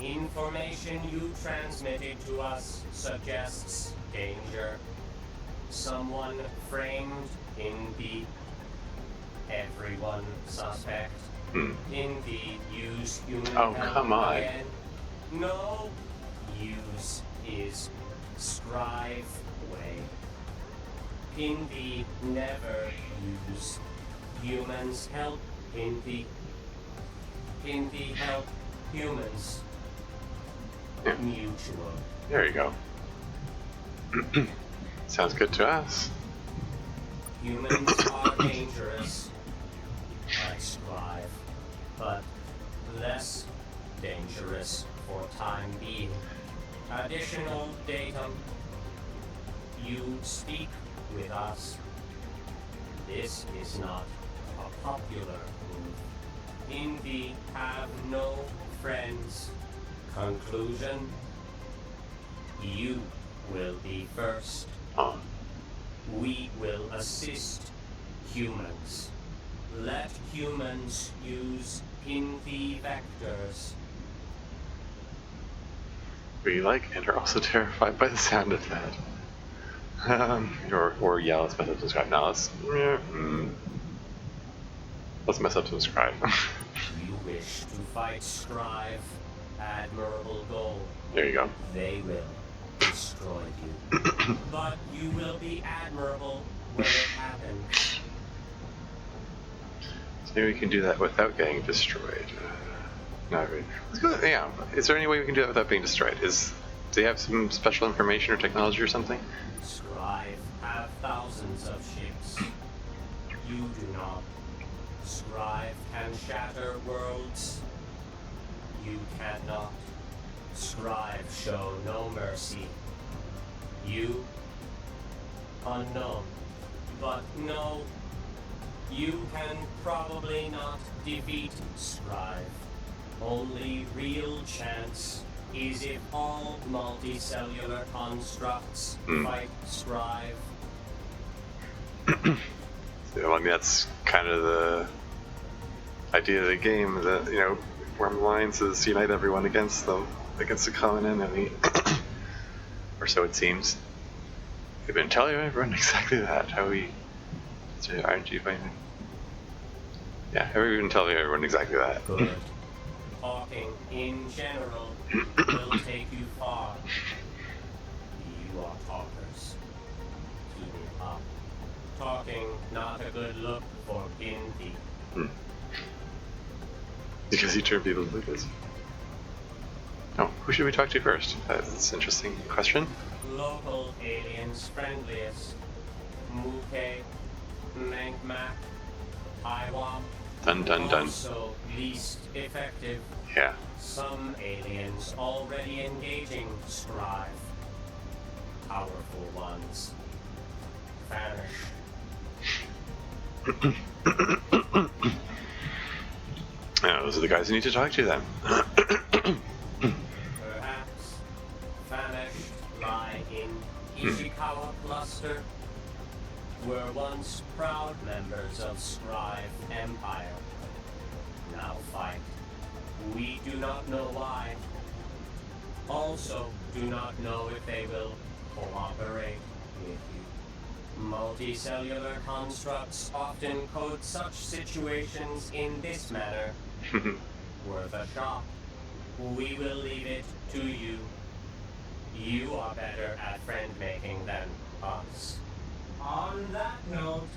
Information you transmitted to us suggests danger. Someone framed in the everyone suspect. Indeed, use human Oh, help come on. again. No, use is strive way. Indeed, never use. Humans help Indeed help humans. Yeah. Mutual. There you go. Sounds good to us. Humans are dangerous. I strive, but less dangerous for time being. Additional datum. You speak with us. This is not a popular move. Indeed, have no friends. Conclusion. You will be first. Oh, We will assist humans. Let humans use Invi vectors. we like and are also terrified by the sound of that. Or yeah, let's mess up subscribe. Now let's mess up subscribe. You wish to fight strive, admirable goal. There you go. They will destroy you. But you will be admirable when it happens. So maybe we can do that without getting destroyed. Not really. Let's go. Yeah. Is there any way we can do that without being destroyed? Do they have some special information or technology or something? Strive have thousands of ships. You do not. Strive can shatter worlds. You cannot. Strive show no mercy. You unknown, but no, You can probably not defeat Strive. Only real chance is if all multicellular constructs fight Strive. So, I mean, that's kind of the idea of the game, that, you know, form alliances, unite everyone against them, against the common enemy. Or so it seems. We've been telling everyone exactly that. How we... Aren't you finding? Yeah, we've been telling everyone exactly that. Good. Talking in general will take you far. You are talkers. Keep it up. Talking not a good look for Pinty. Because you turn people into this. Oh, who should we talk to first? That's an interesting question. Local aliens friendliest. Muke, Menkmak, Taiwan. Dun dun dun. Also least effective. Yeah. Some aliens already engaging Strive. Powerful ones. Vanish. Those are the guys you need to talk to then. Perhaps vanished lie in Ishikawa cluster, were once proud members of Strive Empire. Now fight. We do not know why. Also do not know if they will cooperate with you. Multicellular constructs often code such situations in this manner. Worth a shot. We will leave it to you. You are better at friend making than us. On that note,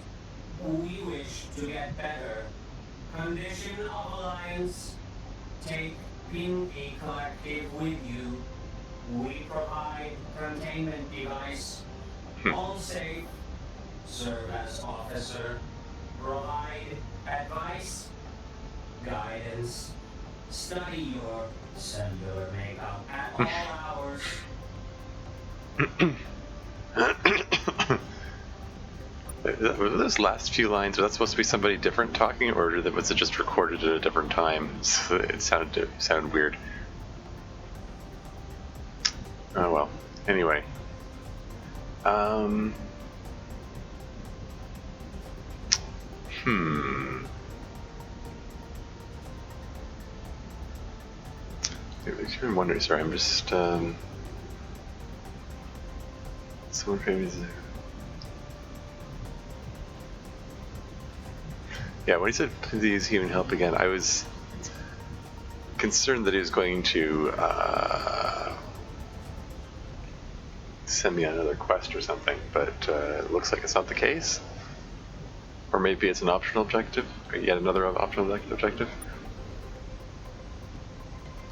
we wish to get better. Condition of alliance. Take Pinky Collective with you. We provide containment device. All safe. Serve as officer. Provide advice. Guidance. Study your cellular makeup at all hours. Were those last few lines, was that supposed to be somebody different talking, or was it just recorded at a different time? So it sounded weird. Oh well. Anyway. I'm wondering, sorry, I'm just, someone famous. Yeah, when he said please human help again, I was concerned that he was going to send me on another quest or something, but it looks like it's not the case. Or maybe it's an optional objective, or yet another optional objective.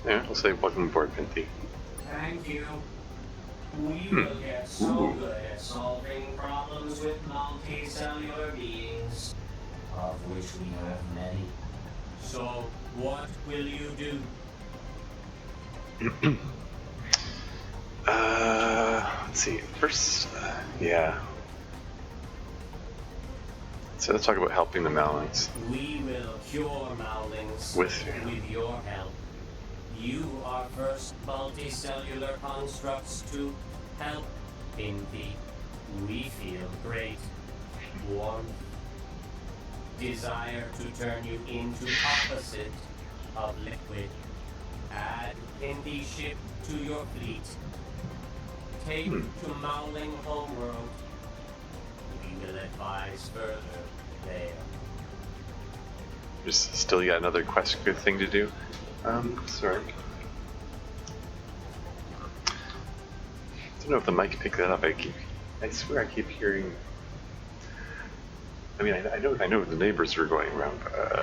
Yeah, we'll say welcome aboard, Pinty. Thank you. We will get so good at solving problems with multicellular beings, of which we have many. So, what will you do? Let's see. First, yeah. So let's talk about helping the Malings. We will cure Mowlings With your help. You are first multicellular constructs to help Pinky. We feel great. Warmth. Desire to turn you into opposite of liquid. Add Pinky ship to your fleet. Take to Mowling homeworld. We will advise further there. There's still yet another quest good thing to do. Sorry. I don't know if the mic picked that up. I swear I keep hearing. I mean, I know the neighbors were going around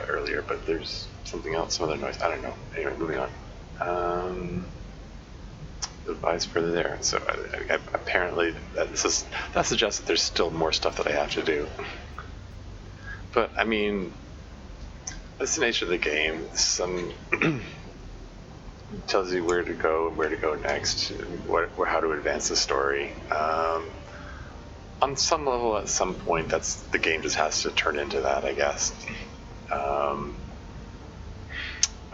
earlier, but there's something else, some other noise. I don't know. Anyway, moving on. Advice further there. So apparently that suggests that there's still more stuff that I have to do. But I mean, that's the nature of the game. Some tells you where to go and where to go next, and how to advance the story. on some level, at some point, that's the game just has to turn into that, I guess.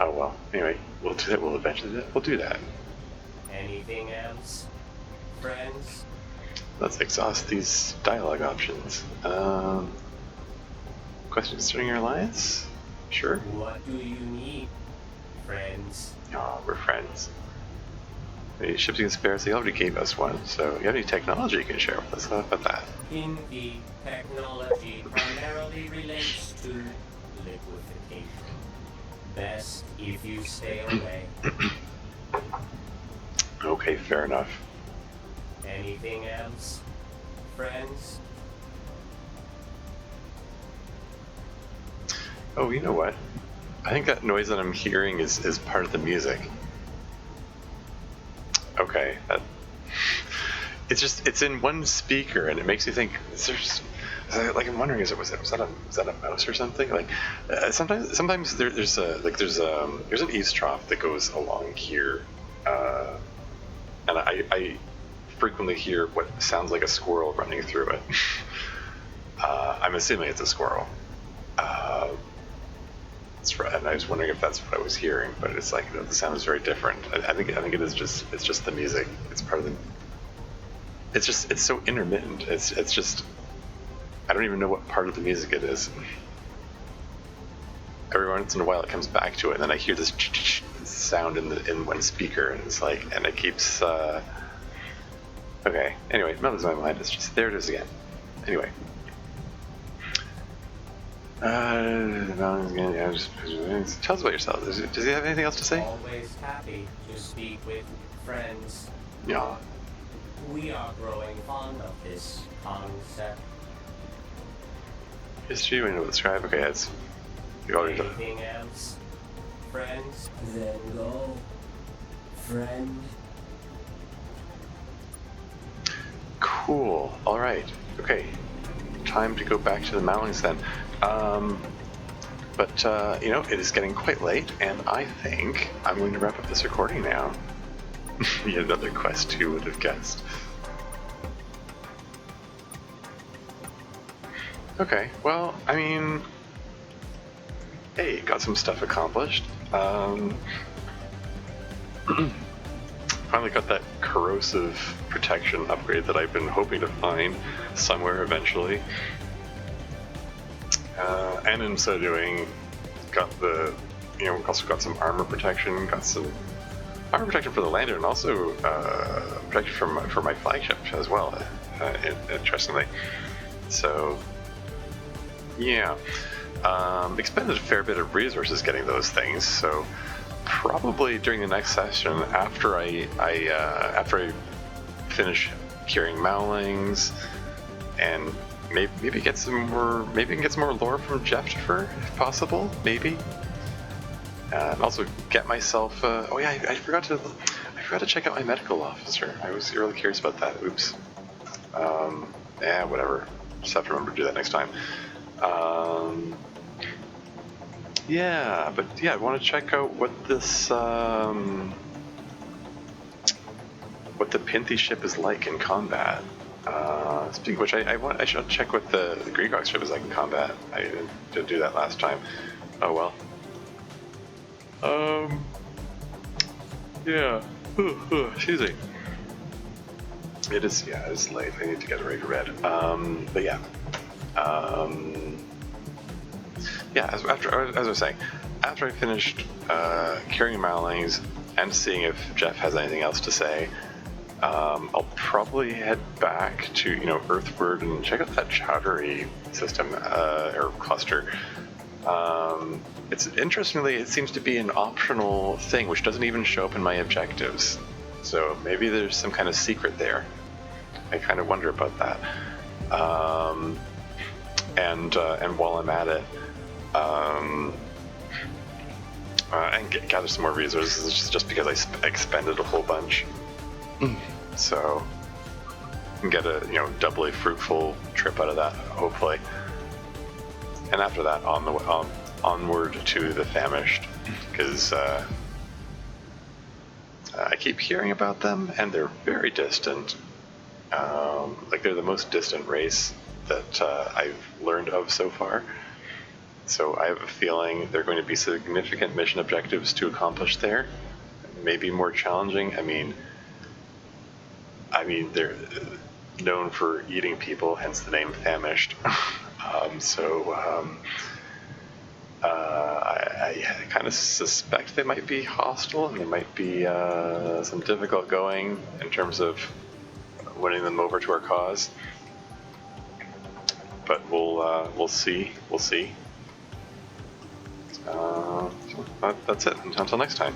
Oh well. Anyway, we'll do that. We'll eventually we'll do that. Anything else, friends? Let's exhaust these dialogue options. Questions during your alliance? Sure. What do you need, friends? Oh, we're friends. Any ships you can spare? So you already gave us one. So you have any technology you can share with us? How about that? Indeed, technology primarily relates to liquefaction. Best if you stay away. Okay, fair enough. Anything else, friends? Oh, you know what? I think that noise that I'm hearing is part of the music. Okay, it's in one speaker and it makes you think. Like I'm wondering, was that a mouse or something? Like sometimes there's an eavesdrop that goes along here, and I frequently hear what sounds like a squirrel running through it. I'm assuming it's a squirrel. And I was wondering if that's what I was hearing, but it's like, the sound is very different. I think it is it's just the music. It's part of the. It's so intermittent. It's just I don't even know what part of the music it is. Every once in a while it comes back to it, and then I hear this sound in one speaker, and it's like, and it keeps. Okay. Anyway, it melts my mind. It's just there. It is again. Anyway. Tell us about yourself. Does he have anything else to say? Always happy to speak with friends. Yeah. We are growing fond of this concept. History, we know what to describe. Okay, it's. You already done. Anything else, friends? Then go, friend. Cool. All right. Okay. Time to go back to the mountains then. But it is getting quite late, and I think I'm going to wrap up this recording now. Yet another quest, who would have guessed? Okay, well, I mean, hey, got some stuff accomplished. Finally got that corrosive protection upgrade that I've been hoping to find somewhere eventually. And in so doing, got the, also got some armor protection, got some armor protection for the lander, and also protection for my flagship as well, interestingly. So, yeah. Expended a fair bit of resources getting those things, so probably during the next session, after I finish curing Mowlings, and maybe get some more, maybe we can get some more lore from Jefffer, if possible, maybe. And also get myself. Oh yeah, I forgot to check out my medical officer. I was really curious about that. Oops. Yeah, whatever. Just have to remember to do that next time. Yeah, but yeah, I want to check out what this what the Pinthy ship is like in combat. Speaking of which, I should check what the Greegok ship is like in combat. I didn't do that last time. Oh well. Yeah. Excuse me. It is, yeah, it's late. I need to get ready for bed. But yeah. Yeah, as I was saying, after I finished curing Mowlings and seeing if Jeff has anything else to say, I'll probably head back to, Earthward and check out that Chowdery system, or cluster. Interestingly, it seems to be an optional thing, which doesn't even show up in my objectives. So maybe there's some kind of secret there. I kind of wonder about that. And while I'm at it, and gather some more resources, just because I expended a whole bunch. So, can get a doubly fruitful trip out of that, hopefully. And after that, onward to the Famished, because I keep hearing about them, and they're very distant. Like they're the most distant race that I've learned of so far. So I have a feeling there are going to be significant mission objectives to accomplish there. Maybe more challenging. They're known for eating people, hence the name Famished. I kind of suspect they might be hostile, and there might be some difficult going in terms of winning them over to our cause. But we'll see. We'll see. So that's it. Until next time.